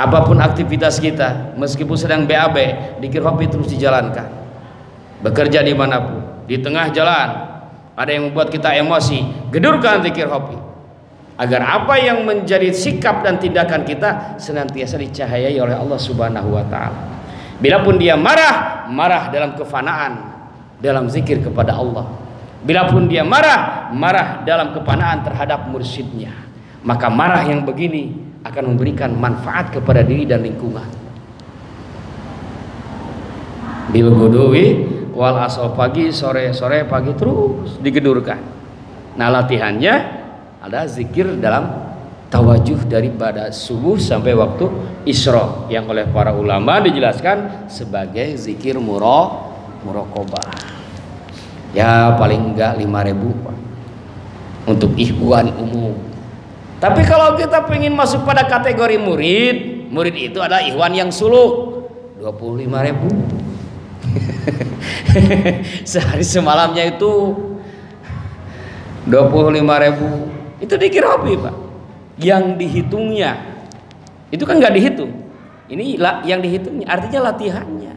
Apapun aktivitas kita, meskipun sedang BAB, zikir hobi terus dijalankan. Bekerja dimanapun, di tengah jalan ada yang membuat kita emosi, gedurkan zikir hobi, agar apa yang menjadi sikap dan tindakan kita senantiasa dicahayai oleh Allah Subhanahu wa Ta'ala. Bilapun dia marah dalam kefanaan, dalam zikir kepada Allah. Bilapun dia marah dalam kefanaan terhadap mursyidnya, maka marah yang begini akan memberikan manfaat kepada diri dan lingkungan. Bil guduwi wal asal, pagi sore pagi, terus digedurkan. Nah latihannya ada zikir dalam tawajuh daripada subuh sampai waktu isra, yang oleh para ulama dijelaskan sebagai zikir muraqabah. Ya paling enggak 5.000 Pak, untuk ikhwan umum. Tapi kalau kita pengen masuk pada kategori murid itu adalah ikhwan yang suluk, 25.000. Sehari semalamnya itu 25.000. Itu dikir hobi Pak. Yang dihitungnya itu kan nggak dihitung. Ini yang dihitungnya, artinya latihannya.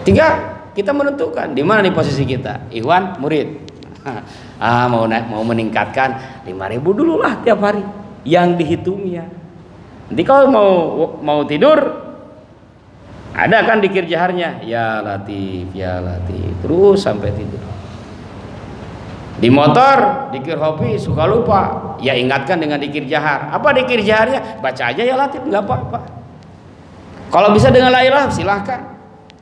Tinggal kita menentukan di mana nih posisi kita, ikhwan, murid. Mau meningkatkan 5.000 dulu lah tiap hari, yang dihitungnya. Nanti kalau mau tidur, ada kan dikir jaharnya, ya latif, terus sampai tidur. Di motor dikir hobi suka lupa, ya ingatkan dengan dikir jahar. Apa dikir jaharnya? Baca aja ya latif, nggak apa-apa. Kalau bisa dengan la ilaha silahkan.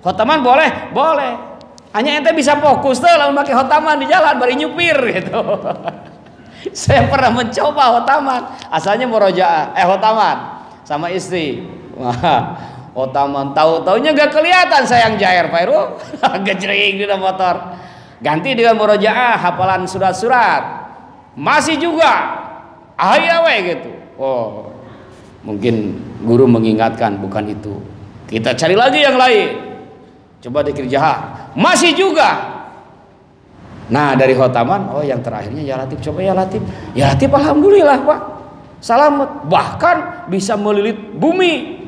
Khotaman boleh. Hanya ente bisa fokus tuh lalu pakai khotaman di jalan bari nyupir gitu. Saya pernah mencoba khotaman, asalnya murojaah, khotaman sama istri. Wah, Otaman tahu-taunya gak kelihatan sayang jair Pak Irul. Gejreng di motor. Ganti dengan murojaah, hafalan surat-surat. Masih juga awe gitu. Oh, mungkin guru mengingatkan, bukan itu. Kita cari lagi yang lain. Coba dikir jahar. Masih juga. Nah, dari khotaman, oh yang terakhirnya ya Latif, coba ya Latif. Ya Latif alhamdulillah, Pak. Selamat. Bahkan bisa melilit bumi.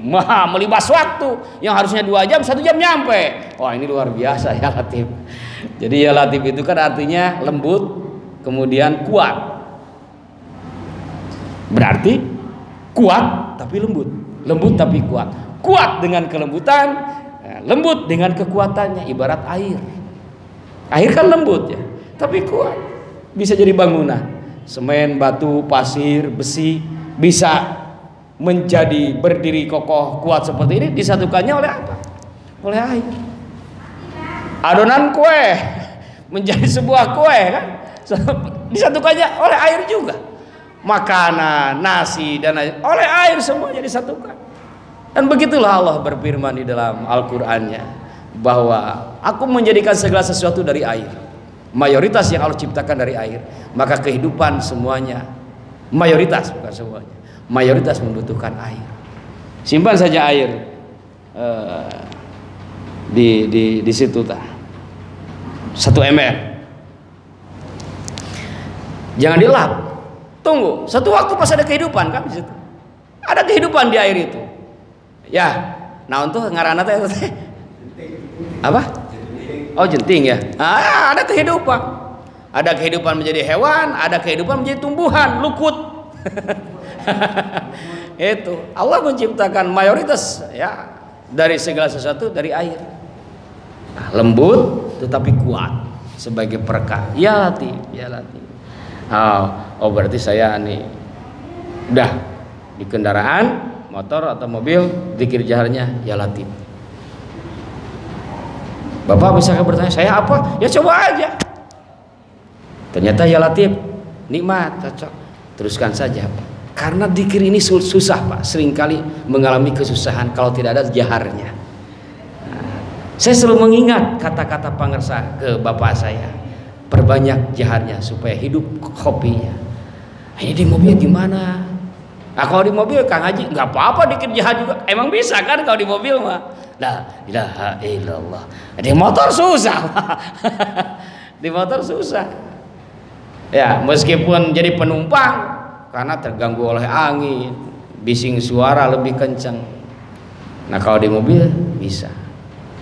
Melibas waktu yang harusnya 2 jam 1 jam nyampe. Wah, ini luar biasa ya Latif. Jadi ya Latif itu kan artinya lembut kemudian kuat. Berarti kuat tapi lembut, lembut tapi kuat. Kuat dengan kelembutan, lembut dengan kekuatannya. Ibarat air. Air kan lembut ya, tapi kuat. Bisa jadi bangunan, semen, batu, pasir, besi, bisa menjadi berdiri kokoh kuat seperti ini disatukannya oleh apa? Oleh air. Adonan kue menjadi sebuah kue kan disatukannya oleh air juga. Makanan, nasi dan lain oleh air semuanya disatukan. Dan begitulah Allah berfirman di dalam Al-Qur'annya bahwa aku menjadikan segala sesuatu dari air. Mayoritas yang Allah ciptakan dari air. Maka kehidupan semuanya, mayoritas bukan semuanya, mayoritas membutuhkan air. Simpan saja air di situ 1 ml. Jangan dilap. Tunggu, satu waktu pas ada kehidupan kan di situ. Ada kehidupan di air itu. Ya, nah untuk ngaranna teh apa? Oh, jenting ya. Ah, ada kehidupan. Ada kehidupan menjadi hewan, ada kehidupan menjadi tumbuhan, lukut. Itu Allah menciptakan mayoritas ya dari segala sesuatu dari air. Nah, lembut tetapi kuat sebagai perekat. Ya Latif, ya Latif. Oh berarti saya nih udah di kendaraan motor atau mobil zikir jaharnya ya Latif. Bapak bisa bertanya saya apa? Ya coba aja. Ternyata ya Latif nikmat, cocok. Teruskan saja. Karena zikir ini susah Pak. Seringkali mengalami kesusahan kalau tidak ada jaharnya. Saya selalu mengingat kata-kata pangersah ke bapak saya. Perbanyak jaharnya supaya hidup kopinya. Ini di mobil gimana? Nah, kalau di mobil Kang Haji nggak apa-apa dikit jahat juga. Emang bisa kan kalau di mobil mah? La ilaha illallah. Di motor susah. Di motor susah. Ya, meskipun jadi penumpang karena terganggu oleh angin, bising suara lebih kencang. Nah, kalau di mobil bisa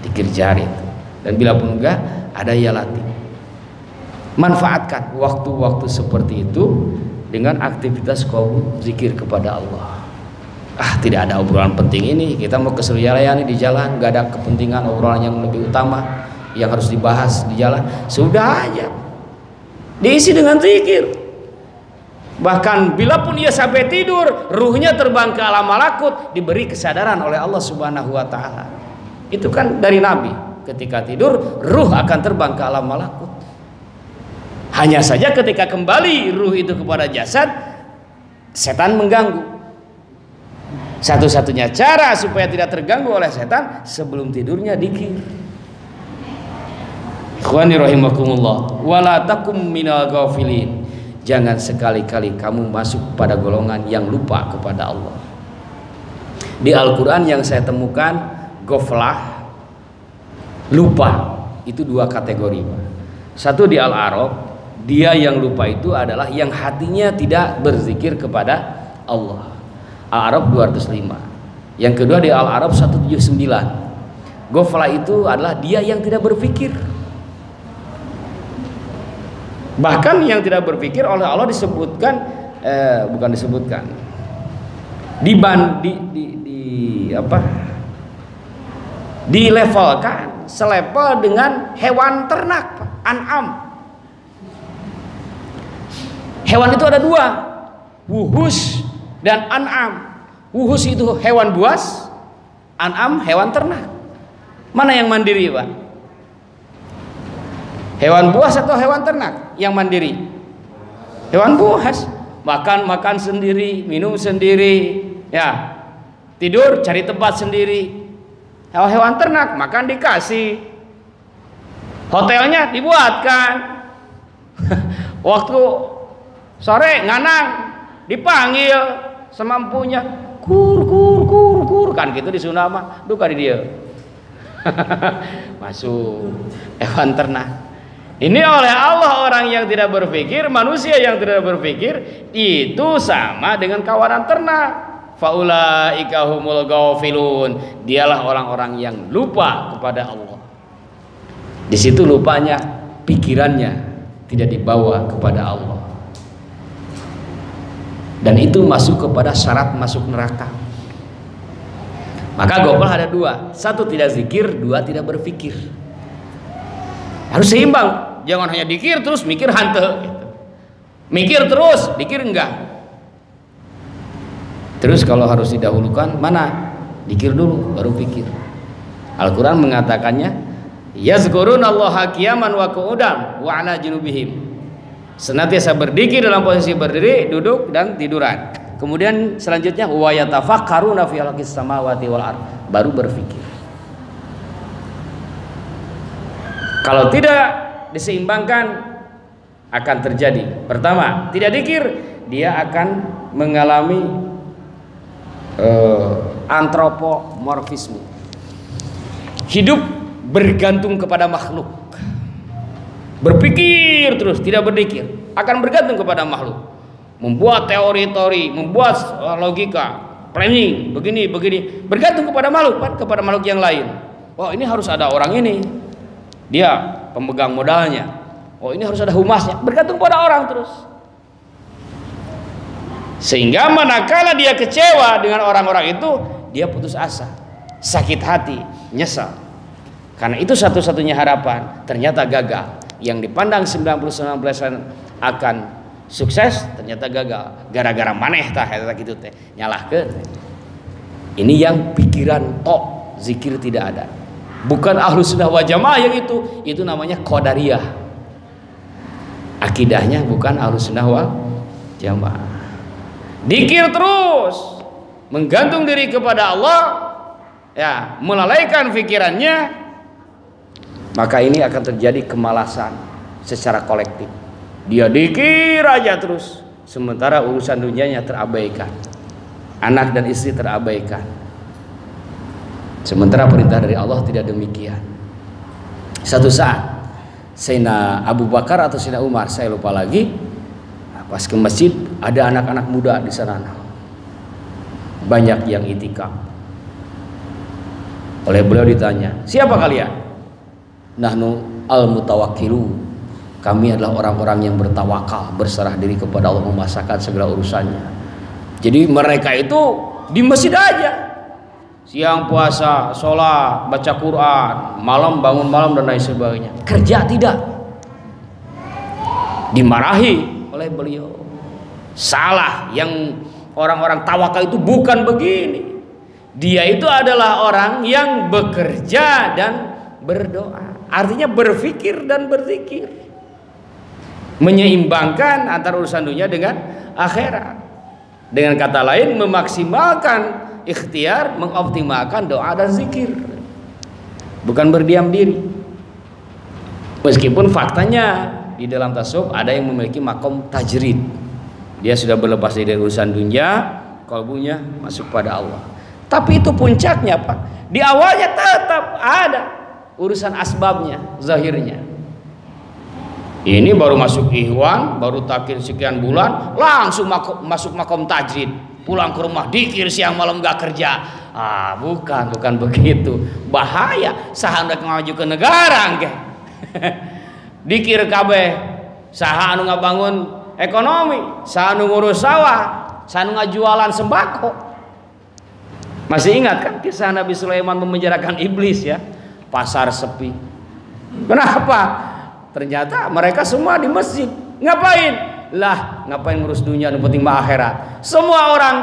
dikir jari itu. Dan bila pun enggak ada ya Latif. Manfaatkan waktu-waktu seperti itu dengan aktivitas qaul zikir kepada Allah. Tidak ada obrolan penting ini, kita mau ke Suryalaya di jalan, nggak ada kepentingan obrolan yang lebih utama yang harus dibahas di jalan, sudah aja diisi dengan zikir. Bahkan bila pun ia sampai tidur, ruhnya terbang ke alam malakut, diberi kesadaran oleh Allah Subhanahu wa taala. Itu kan dari Nabi, ketika tidur ruh akan terbang ke alam malakut. Hanya saja ketika kembali ruh itu kepada jasad, setan mengganggu. Satu-satunya cara supaya tidak terganggu oleh setan, sebelum tidurnya dzikir. Ikhwani rahimakumullah, wala takum minal ghafilin. Jangan sekali-kali kamu masuk pada golongan yang lupa kepada Allah. Di Al-Qur'an yang saya temukan, ghaflah, lupa, itu 2 kategori. Satu di Al-A'raf, dia yang lupa itu adalah yang hatinya tidak berzikir kepada Allah. Al-A'raf 205. Yang kedua di Al-A'raf 179. Ghaflah itu adalah dia yang tidak berpikir. Bahkan yang tidak berpikir oleh Allah disebutkan bukan disebutkan. Dilevelkan selevel dengan hewan ternak, an'am. Hewan itu ada 2, wuhus dan an'am. Wuhus itu hewan buas, an'am hewan ternak. Mana yang mandiri Pak? Hewan buas atau hewan ternak yang mandiri? Hewan buas. Makan sendiri, minum sendiri, ya. Tidur cari tempat sendiri, hewan ternak, makan dikasih, hotelnya dibuatkan. Waktu sore nganang dipanggil semampunya, kur kur kur kur, kan gitu di Sunda mah, duka di dia. Masuk hewan ternak. Ini oleh Allah orang yang tidak berpikir, manusia yang tidak berpikir itu sama dengan kawanan ternak. Faulaika humul ghafilun, dialah orang-orang yang lupa kepada Allah. Di situ lupanya, pikirannya tidak dibawa kepada Allah. Dan itu masuk kepada syarat masuk neraka. Maka gopal ada dua, satu tidak zikir, dua tidak berpikir. Harus seimbang. Jangan hanya dikir terus mikir hante gitu. Mikir terus dikir enggak. Terus kalau harus didahulukan, mana dikir dulu baru pikir. Al-Quran mengatakannya, yazkurunallaha qiyaman wa qu'udan wa ala junubihim, senantiasa berdikir dalam posisi berdiri, duduk dan tiduran. Kemudian selanjutnya wa yatafakkaruna fi khalqis samawati wal ard, baru berpikir. Kalau tidak diseimbangkan akan terjadi, pertama tidak dikir, dia akan mengalami antropomorfisme, hidup bergantung kepada makhluk, berpikir terus tidak berdikir, akan bergantung kepada makhluk, membuat teori-teori, membuat logika, planning begini, bergantung kepada makhluk, kepada makhluk yang lain. Oh ini harus ada orang ini, dia pemegang modalnya. Oh ini harus ada humasnya, bergantung pada orang terus. Sehingga manakala dia kecewa dengan orang-orang itu, dia putus asa, sakit hati, nyesal. Karena itu satu-satunya harapan, ternyata gagal. Yang dipandang 99% akan sukses, ternyata gagal. Gara-gara maneh tah eta kitu teh, nyalahkeun. Ini yang pikiran tok, zikir tidak ada. Bukan Ahlus Sunnah wal Jamaah yang itu namanya Qadariyah. Akidahnya bukan Ahlus Sunnah wal Jamaah. Dikir terus, menggantung diri kepada Allah, ya, melalaikan pikirannya, maka ini akan terjadi kemalasan secara kolektif. Dia dikir aja terus, sementara urusan dunianya terabaikan, anak dan istri terabaikan. Sementara perintah dari Allah tidak demikian. Satu saat Sayyidina Abu Bakar atau Sayyidina Umar, saya lupa lagi, pas ke masjid ada anak-anak muda di sana, banyak yang itikaf. Oleh beliau ditanya, siapa kalian? Nahnu al-mutawakkilu, kami adalah orang-orang yang bertawakal, berserah diri kepada Allah, memasakkan segala urusannya. Jadi mereka itu di masjid aja, siang puasa, sholat, baca Quran, malam bangun malam dan lain sebagainya. Kerja tidak. Dimarahi oleh beliau. Salah, yang orang-orang tawakal itu bukan begini. Dia itu adalah orang yang bekerja dan berdoa. Artinya berpikir dan berzikir, menyeimbangkan antara urusan dunia dengan akhirat. Dengan kata lain, memaksimalkan ikhtiar, mengoptimalkan doa dan zikir, bukan berdiam diri. Meskipun faktanya di dalam tasawuf ada yang memiliki makom tajrid, dia sudah berlepas dari urusan dunia, kalbunya masuk pada Allah. Tapi itu puncaknya Pak, di awalnya tetap ada urusan asbabnya, zahirnya. Ini baru masuk ihwan, baru takin sekian bulan, langsung masuk makom tajrid, pulang ke rumah dikir siang malam gak kerja. Bukan begitu, bahaya. Saha hendak ngaju ke negara engke. Dikir kabeh, saha anu ngabangun ekonomi, saha anu ngurus sawah, saha anu ngajualan sembako. Masih ingat kan kisah Nabi Sulaiman memenjarakan iblis ya? Pasar sepi. Kenapa? Ternyata mereka semua di masjid. Ngapain? Lah, ngapain ngurus dunia, yang penting mah akhirat. Semua orang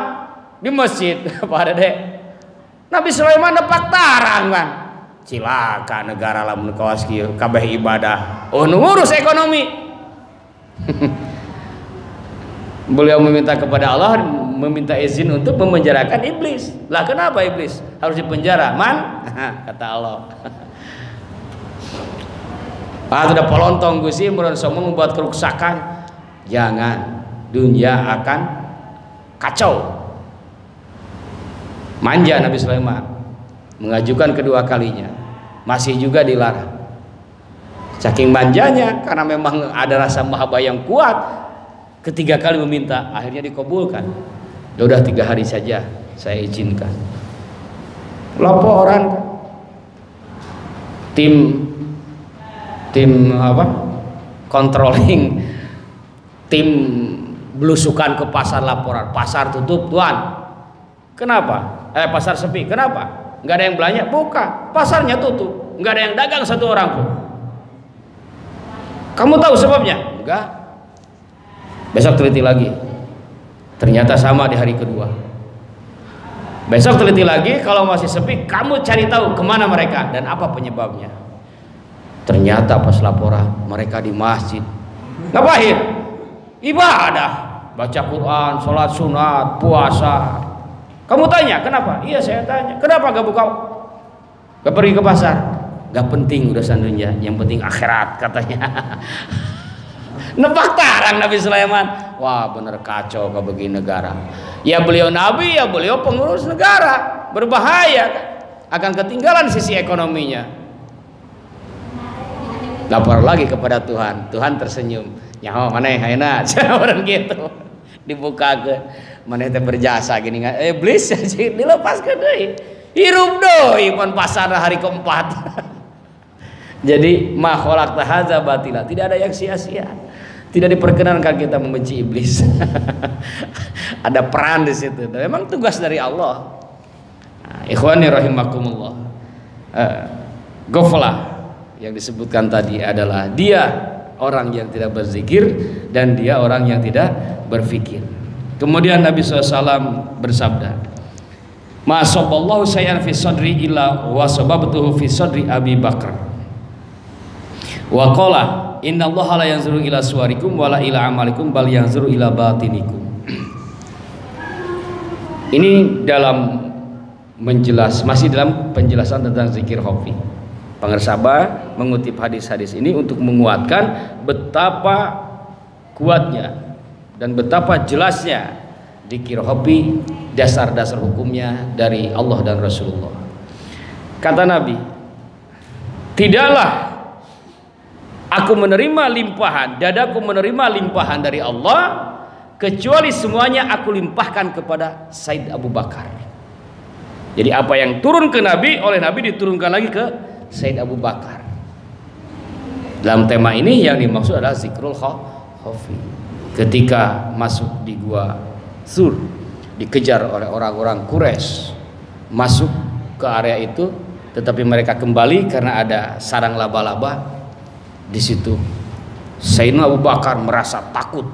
di masjid. Pada dek, Nabi Sulaiman nepak tarang kan. Cilaka negara lamun kawas kieu kabeh ibadah. Oh, ngurus ekonomi. Beliau meminta kepada Allah, meminta izin untuk memenjarakan iblis. Lah kenapa iblis harus dipenjara? Kata Allah. Sudah polontong Gusti merasa membuat kerusakan. Jangan, dunia akan kacau. Manja Nabi Sulaiman, mengajukan kedua kalinya, masih juga dilarang. Saking manjanya, karena memang ada rasa mahabbah yang kuat, ketiga kali meminta, akhirnya dikabulkan. Ya udah 3 hari saja saya izinkan. Laporan tim controlling, tim belusukan ke pasar, laporan pasar tutup tuan. Kenapa? Pasar sepi. Kenapa? Nggak ada yang belanja? Buka, pasarnya tutup, nggak ada yang dagang satu orang pun. Kamu tahu sebabnya? Enggak. Besok teliti lagi. Ternyata sama di hari kedua. Besok teliti lagi, kalau masih sepi, kamu cari tahu kemana mereka dan apa penyebabnya. Ternyata pas laporan, mereka di masjid. Ngapain? Ibadah, baca Quran, sholat sunat, puasa. Kamu tanya, kenapa? Iya saya tanya, kenapa gak buka? Gak pergi ke pasar? Gak penting urusan dunia, yang penting akhirat katanya. Nebak tarang Nabi Sulaiman. Wah bener kacau kalau begini negara. Ya beliau nabi, ya beliau pengurus negara, berbahaya kan? Akan ketinggalan sisi ekonominya. Lapor lagi kepada Tuhan. Tuhan tersenyum. Nyaho mana haina orang gitu. Dibuka ke mana teh berjasa gini kan. Iblis dilepaskan deui. Hirup deui pun pasar hari keempat. Jadi ma khalaqta hadza batila, tidak ada yang sia-sia. Tidak diperkenankan kita membenci iblis. Ada peran di situ. Memang tugas dari Allah. Ikhwani rahimakumullah. Ghaflah yang disebutkan tadi adalah dia orang yang tidak berzikir dan dia orang yang tidak berfikir. Kemudian Nabi SAW bersabda, ma saballahu sayyan fi sadri illa wa sababtuhu fi sadri Abi Bakar. Wa qala innallaha la yanzuru ila suwarikum wala ila amalikum bal yanzuru ila batinikum. Ini dalam masih dalam penjelasan tentang zikir khafi. Pengersabah mengutip hadis-hadis ini untuk menguatkan betapa kuatnya dan betapa jelasnya zikir khafi, dasar-dasar hukumnya dari Allah dan Rasulullah. Kata Nabi, tidaklah aku menerima limpahan, dadaku menerima limpahan dari Allah kecuali semuanya aku limpahkan kepada Said Abu Bakar. Jadi apa yang turun ke Nabi, oleh Nabi diturunkan lagi ke Said Abu Bakar. Dalam tema ini yang dimaksud adalah zikrul khafi. Ketika masuk di gua Sur, dikejar oleh orang-orang Quraisy, masuk ke area itu, tetapi mereka kembali karena ada sarang laba-laba. Di situ Sayyidina Abu Bakar merasa takut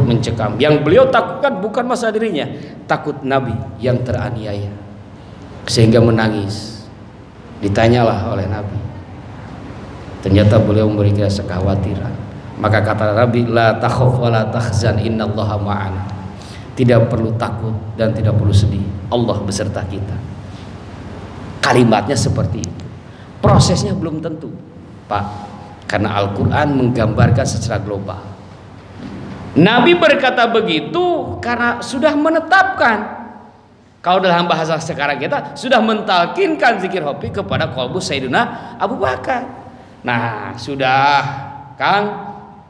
mencekam. Yang beliau takutkan bukan masa dirinya, takut Nabi yang teraniaya, sehingga menangis. Ditanyalah oleh Nabi, ternyata beliau memberikan rasa kekhawatiran. Maka kata Nabi, la takhaf wa la tahzan innallaha ma'ana. Tidak perlu takut dan tidak perlu sedih, Allah beserta kita. Kalimatnya seperti itu. Prosesnya belum tentu, Pak, karena Al-Quran menggambarkan secara global. Nabi berkata begitu karena sudah menetapkan. Kalau dalam bahasa sekarang kita sudah mentalkinkan zikir khafi kepada qalbu Sayyidina Abu Bakar. Nah, sudah Kang,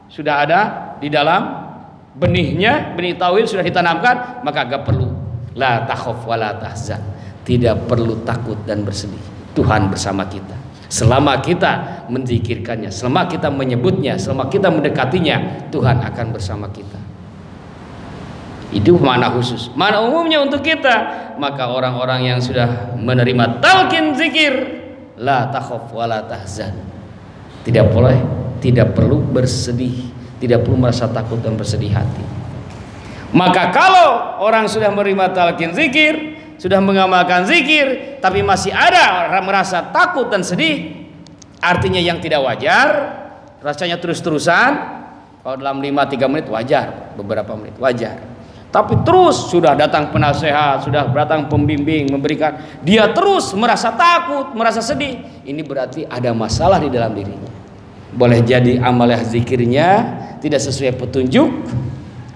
sudah ada di dalam benihnya, benih tauhid sudah ditanamkan, maka gak perlu la takhaf wa la tahzan. Tidak perlu takut dan bersedih. Tuhan bersama kita. Selama kita menzikirkannya, selama kita menyebutnya, selama kita mendekatinya, Tuhan akan bersama kita. Itu mana khusus. Mana umumnya untuk kita. Maka orang-orang yang sudah menerima talqin zikir, la takhaf wa la tahzan, tidak perlu bersedih, tidak perlu merasa takut dan bersedih hati. Maka kalau orang sudah menerima talqin zikir, sudah mengamalkan zikir, tapi masih ada orang merasa takut dan sedih, artinya yang tidak wajar, rasanya terus-terusan, Kalau dalam 3 menit wajar, beberapa menit wajar. Tapi terus sudah datang penasehat, sudah datang pembimbing memberikan, dia terus merasa takut, merasa sedih. Ini berarti ada masalah di dalam dirinya. Boleh jadi amalah zikirnya tidak sesuai petunjuk,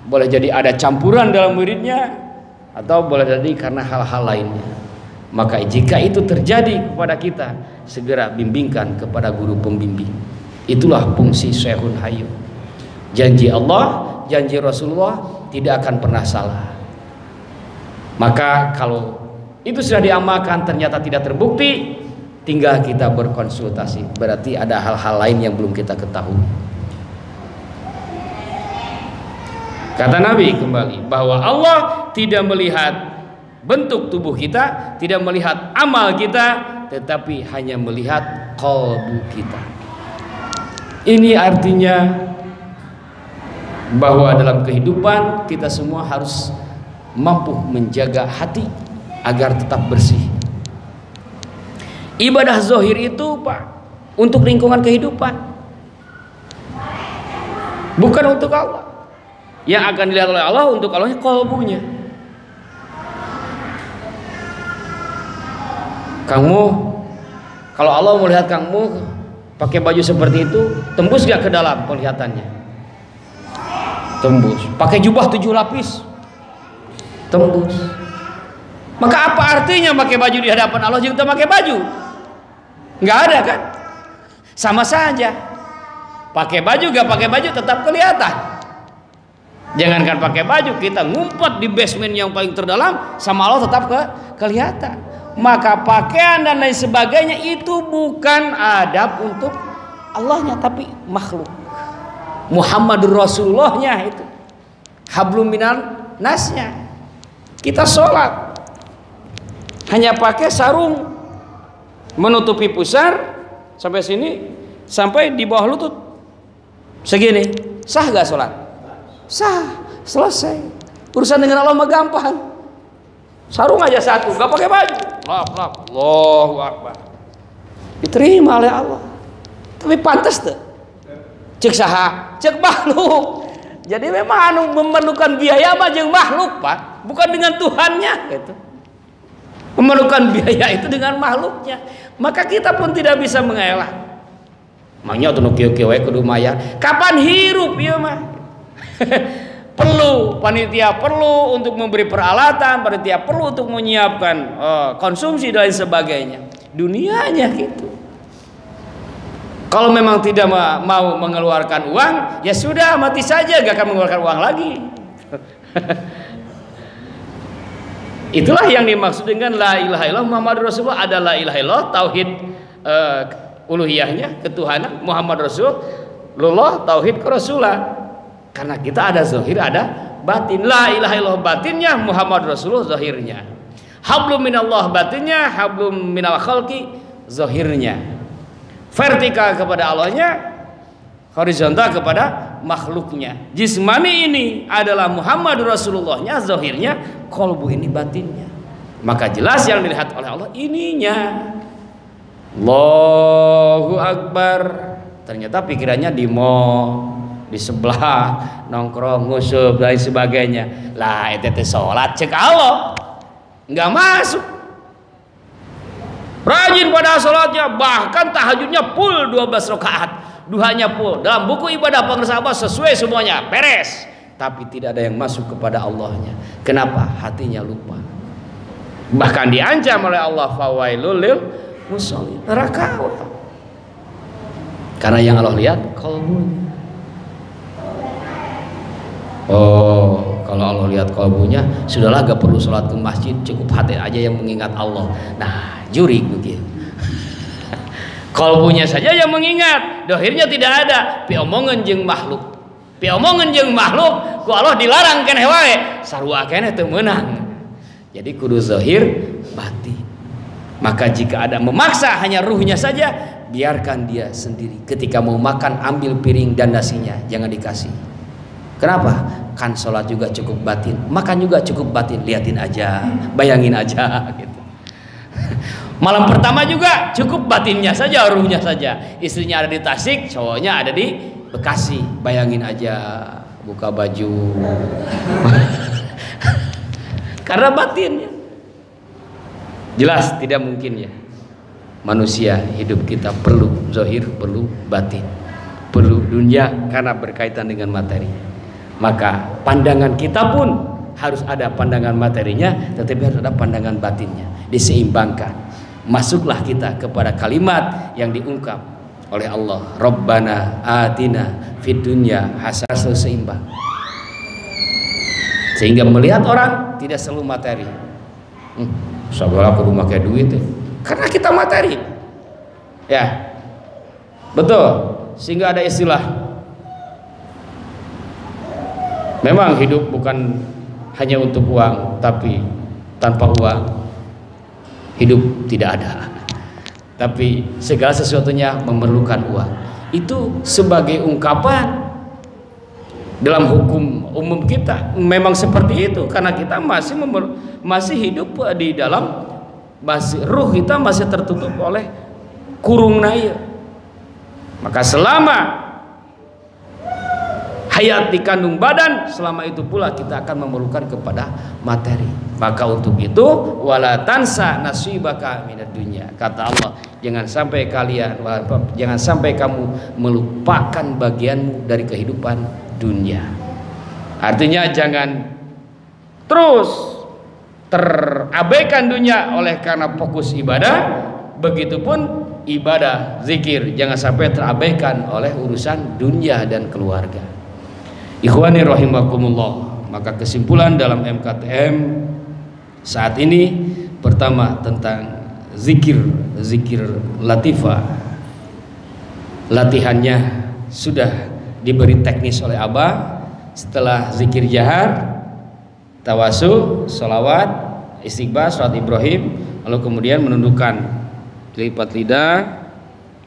boleh jadi ada campuran dalam muridnya, atau boleh jadi karena hal-hal lainnya. Maka jika itu terjadi kepada kita, segera bimbingkan kepada guru pembimbing. Itulah fungsi Syekhun Hayyu. Janji Allah, janji Rasulullah tidak akan pernah salah. Maka kalau itu sudah diamalkan ternyata tidak terbukti, tinggal kita berkonsultasi. Berarti ada hal-hal lain yang belum kita ketahui. Kata Nabi kembali bahwa Allah tidak melihat bentuk tubuh kita, tidak melihat amal kita, tetapi hanya melihat qalbu kita. Ini artinya bahwa dalam kehidupan kita semua harus mampu menjaga hati agar tetap bersih. Ibadah zahir itu Pak untuk lingkungan kehidupan, bukan untuk Allah. Yang akan dilihat oleh Allah untuk Allahnya qalbunya. Kamu, kalau Allah melihat kamu pakai baju seperti itu, tembus gak ke dalam penglihatannya? Tembus. Pakai jubah 7 lapis, tembus. Maka apa artinya pakai baju di hadapan Allah jika kita pakai baju? Nggak ada kan? Sama saja. Pakai baju gak pakai baju tetap kelihatan. Jangankan pakai baju, kita ngumpet di basement yang paling terdalam, sama Allah tetap kelihatan. Maka pakaian dan lain sebagainya itu bukan adab untuk Allahnya, tapi makhluk. Muhammadur Rasulullahnya itu, hablum minan nasnya. Kita sholat hanya pakai sarung menutupi pusar sampai sini, sampai di bawah lutut segini. Sah gak sholat? Sah, selesai. Urusan dengan Allah mah gampang. Sarung aja satu, gak pakai baju. Allahu Akbar. Diterima oleh Allah. Tapi pantas tuh. Cek saha, cek makhluk. Jadi memang memerlukan biaya mah jeung makhluk, Pak, bukan dengan Tuhannya gitu. Memerlukan biaya itu dengan makhluknya. Maka kita pun tidak bisa mengelak. Mangnya atuh nu kieu-kieu we kudu mayar. Kapan hirup ieu mah? Perlu panitia, perlu untuk memberi peralatan, panitia perlu untuk menyiapkan konsumsi dan sebagainya. Dunianya gitu. Kalau memang tidak mau mengeluarkan uang, ya sudah, mati saja, gak akan mengeluarkan uang lagi. Itulah yang dimaksud dengan la ilaha illallah Muhammadur Rasulullah. Ada la ilaha illallah, tauhid uluhiyahnya, ketuhanan, Muhammad Rasulullah, tauhid kerasulan. Karena kita ada zahir, ada batin. La ilaha illallah batinnya, Muhammad Rasulullah zahirnya. Hablum minallah batinnya, hablum minal khalqi zahirnya. Vertikal kepada Allahnya, horizontal kepada makhluknya. Jismani ini adalah Muhammad Rasulullahnya zahirnya, qalbu ini batinnya. Maka jelas yang dilihat oleh Allah ininya. Allahu Akbar. Ternyata pikirannya di mall, di sebelah nongkrong, ngusub dan sebagainya. Lah itu sholat cek Allah nggak masuk. Rajin pada sholatnya, bahkan tahajudnya full 12 rakaat, duhanya full. Dalam buku ibadah pengesahan sesuai semuanya, beres. Tapi tidak ada yang masuk kepada Allahnya. Kenapa? Hatinya lupa. Bahkan diancam oleh Allah, fawailul lil musholin, neraka. Karena yang Allah lihat qalbunya. Oh, kalau Allah lihat kalbunya, sudahlah gak perlu sholat ke masjid, cukup hati aja yang mengingat Allah. Nah, jurik begitu. Kalbunya saja yang mengingat, dohirnya tidak ada. Pi omongan jeung makhluk, pi omongan jeung makhluk, ku Allah dilarang keneh wae, sarua keneh teu meunang. Jadi kudu zahir batin. Maka jika ada memaksa hanya ruhnya saja, biarkan dia sendiri. Ketika mau makan, ambil piring dan nasinya, jangan dikasih. Kenapa? Kan sholat juga cukup batin, makan juga cukup batin, liatin aja, bayangin aja gitu. Malam pertama juga cukup batinnya saja, ruhnya saja. Istrinya ada di Tasik, cowoknya ada di Bekasi, bayangin aja buka baju karena batinnya jelas tidak mungkin ya. Manusia hidup kita perlu zahir, perlu batin, perlu dunia karena berkaitan dengan materi. Maka pandangan kita pun harus ada pandangan materinya, tetapi harus ada pandangan batinnya, diseimbangkan. Masuklah kita kepada kalimat yang diungkap oleh Allah, Rabbana atina fid dunya hasanah, seimbang. Sehingga melihat orang tidak selalu materi. Sabar aku memakai duit ya. Karena kita materi. Ya. Betul. Sehingga ada istilah, memang hidup bukan hanya untuk uang, tapi tanpa uang hidup tidak ada. Tapi segala sesuatunya memerlukan uang. Itu sebagai ungkapan dalam hukum umum kita memang seperti itu, karena kita masih hidup di dalam, ruh kita masih tertutup oleh kurung naya. Maka selama hayat dikandung badan, selama itu pula kita akan memerlukan kepada materi. Maka untuk itu wala tansa nasibaka minad dunya, kata Allah, jangan sampai kamu melupakan bagianmu dari kehidupan dunia. Artinya jangan terus terabaikan dunia oleh karena fokus ibadah. Begitupun ibadah zikir jangan sampai terabaikan oleh urusan dunia dan keluarga. Ikhwani rahimakumullah. Maka kesimpulan dalam MKTM saat ini, pertama tentang zikir latifah. Latihannya sudah diberi teknis oleh Abah. Setelah zikir jahar, tawasul, salawat, istighfar, salat Ibrahim, lalu kemudian menundukkan lipat lidah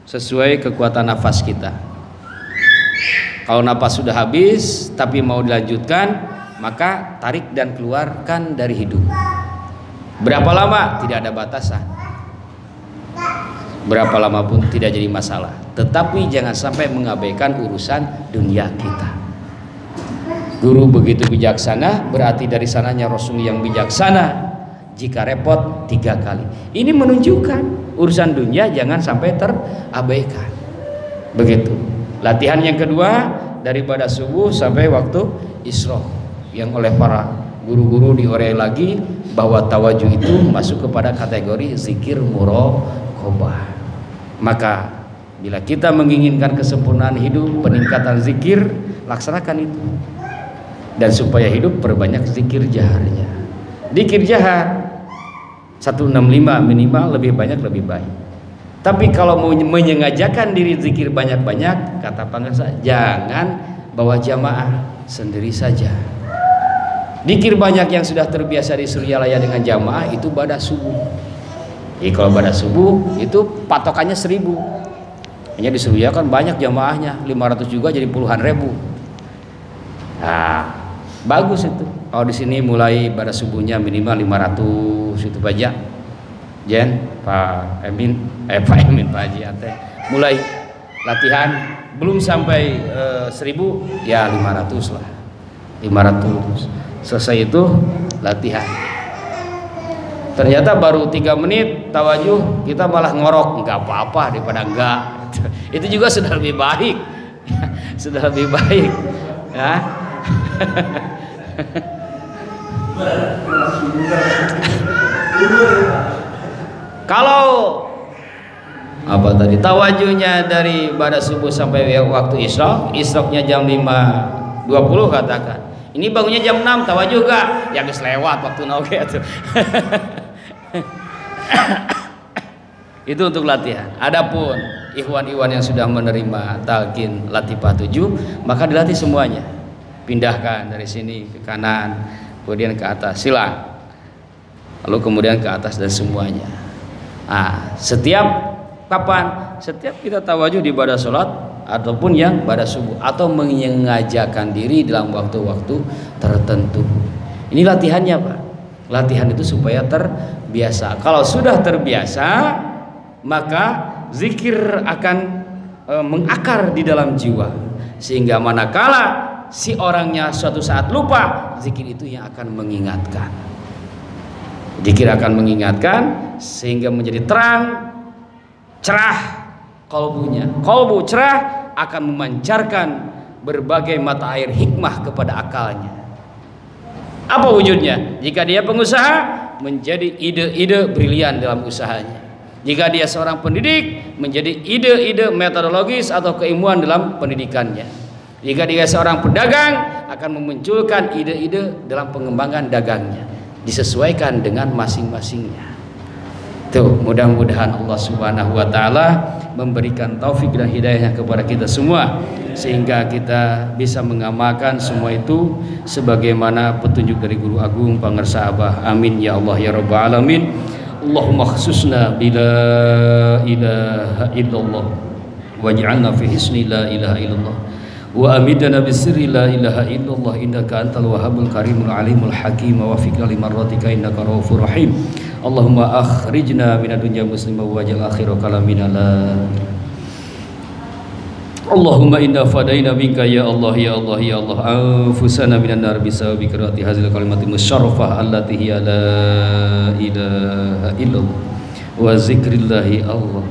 sesuai kekuatan nafas kita. Kalau nafas sudah habis tapi mau dilanjutkan, maka tarik dan keluarkan dari hidung. Berapa lama? Tidak ada batasan. Berapa lama pun tidak jadi masalah. Tetapi jangan sampai mengabaikan urusan dunia kita. Guru begitu bijaksana, berarti dari sananya Rasul yang bijaksana. Jika repot 3 kali. Ini menunjukkan urusan dunia jangan sampai terabaikan. Begitu. Latihan yang kedua, daripada subuh sampai waktu isra, yang oleh para guru-guru diurai lagi bahwa tawajuh itu masuk kepada kategori zikir muraqabah. Maka bila kita menginginkan kesempurnaan hidup, peningkatan zikir, laksanakan itu. Dan supaya hidup, perbanyak zikir jaharnya. Zikir jahar 165 minimal, lebih banyak lebih baik. Tapi kalau mau menyengajakan diri zikir banyak-banyak, kata pengusaha, jangan bawa jamaah, sendiri saja. Zikir banyak yang sudah terbiasa di Suryalaya dengan jamaah itu pada subuh. Jadi kalau pada subuh itu patokannya 1000. Hanya di Suryalaya kan banyak jamaahnya, 500 juga jadi puluhan ribu. Nah, bagus itu. Kalau di sini mulai pada subuhnya minimal 500 itu pajak. Jen, Pak Emin, Pak Haji Ate, mulai latihan belum sampai 1000 ya 500 lah. 500. Selesai itu latihan. Ternyata baru 3 menit tawajuh kita malah ngorok, enggak apa-apa daripada enggak. Itu juga sudah lebih baik. Sudah lebih baik. Ya. Kalau apa tadi tawajuhnya dari pada subuh sampai waktu isyraqnya jam 5.20 katakan. Ini bangunnya jam 6, tawajuh gak? Ya geus lewat waktu naoge atuh. Itu untuk latihan. Adapun ikhwan-ikhwan yang sudah menerima talqin latifah 7, maka dilatih semuanya. Pindahkan dari sini ke kanan, kemudian ke atas, silang. Lalu kemudian ke atas dan semuanya. Nah, setiap kapan? Setiap kita tawajuh di pada sholat ataupun yang pada subuh, atau menyengajakan diri dalam waktu-waktu tertentu. Ini latihannya, Pak. Latihan itu supaya terbiasa. Kalau sudah terbiasa, maka zikir akan mengakar di dalam jiwa. sehingga manakala si orangnya suatu saat lupa, zikir itu yang akan mengingatkan. Zikir akan mengingatkan sehingga menjadi terang, cerah kalbunya. Kalbu cerah akan memancarkan berbagai mata air hikmah kepada akalnya. Apa wujudnya? Jika dia pengusaha, menjadi ide-ide brilian dalam usahanya. Jika dia seorang pendidik, menjadi ide-ide metodologis atau keilmuan dalam pendidikannya. Jika dia seorang pedagang, akan memunculkan ide-ide dalam pengembangan dagangnya, disesuaikan dengan masing-masingnya. Tuh, mudah-mudahan Allah Subhanahu wa taala memberikan taufik dan hidayahnya kepada kita semua, sehingga kita bisa mengamalkan semua itu sebagaimana petunjuk dari Guru Agung Pangarsa Abah. Amin ya Allah ya rabbal alamin. Allahumma khususna bila ilaha illallah waj'alna fi hisni la ilaha illallah wa amidna bisirri la ilaha illallah innaka antal wahhabul karimul alimul hakim wa fiqna limarratika innaka raufur rahim. Allahumma akhrijna minad dunya muslimah waj'al akhir kalamina la Allahumma inna fadaina minka ya Allah ya Allah ya Allah anfusana minan nar bisababi qiraati hadzal kalimati musyarrafah allati hiya la ilaha illallah wa zikrillahi Allah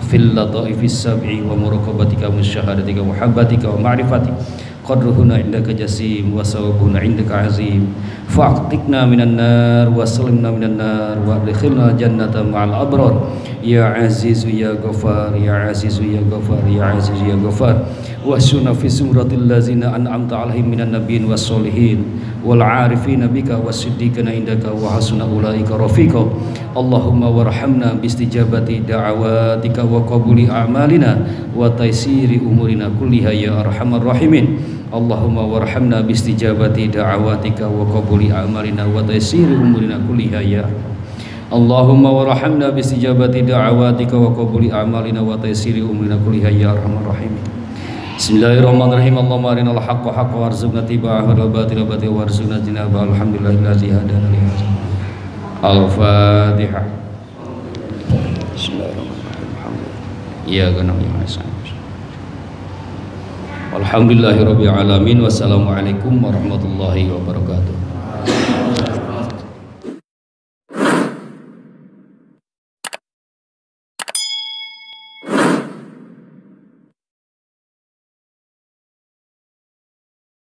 fil lataifis sab'i wa muraqabatika musyahadatika wa muhabbatika wa ma'rifatika qadruhuna indaka jasim wa sawabuhuna indaka azim fa'tiqna minan nar wa salimna minan nar wa adkhilna jannata ma'al abrar ya azizu ya ghafar ya azizu ya ghafar ya azizu ya ghafar wasuna fi sumratil ladzina an'amta 'alaihim minan nabiyyin was solihin wal 'arifina bika wasiddiqina indaka wa hasuna ulaika rafiqa. Allahumma warhamna bistijabati da'awatika wa qabuli a'malina wa taysiri umurina kulliha ya arhamar rahimin. Allahumma warhamna bistijabati da'awatika wa qabuli a'malina wa taysiri umurina kulliha ya Allahumma warhamna bistijabati da'awatika wa qabuli a'malina wa taysiri umurina kulliha ya arhamar rahimin. Bismillahirrahmanirrahim. Allahumma arinal haqqa haqqan warzuqna ittiba'ahu wal batila batilan warzuqna ijtinabah. Alhamdulillahillazi hadana li hadza. Al-Fatihah. Bismillahirrahmanirrahim. Ya ganam ya hasan. Alhamdulillahirabbil alamin. Wassalamualaikum warahmatullahi wabarakatuh.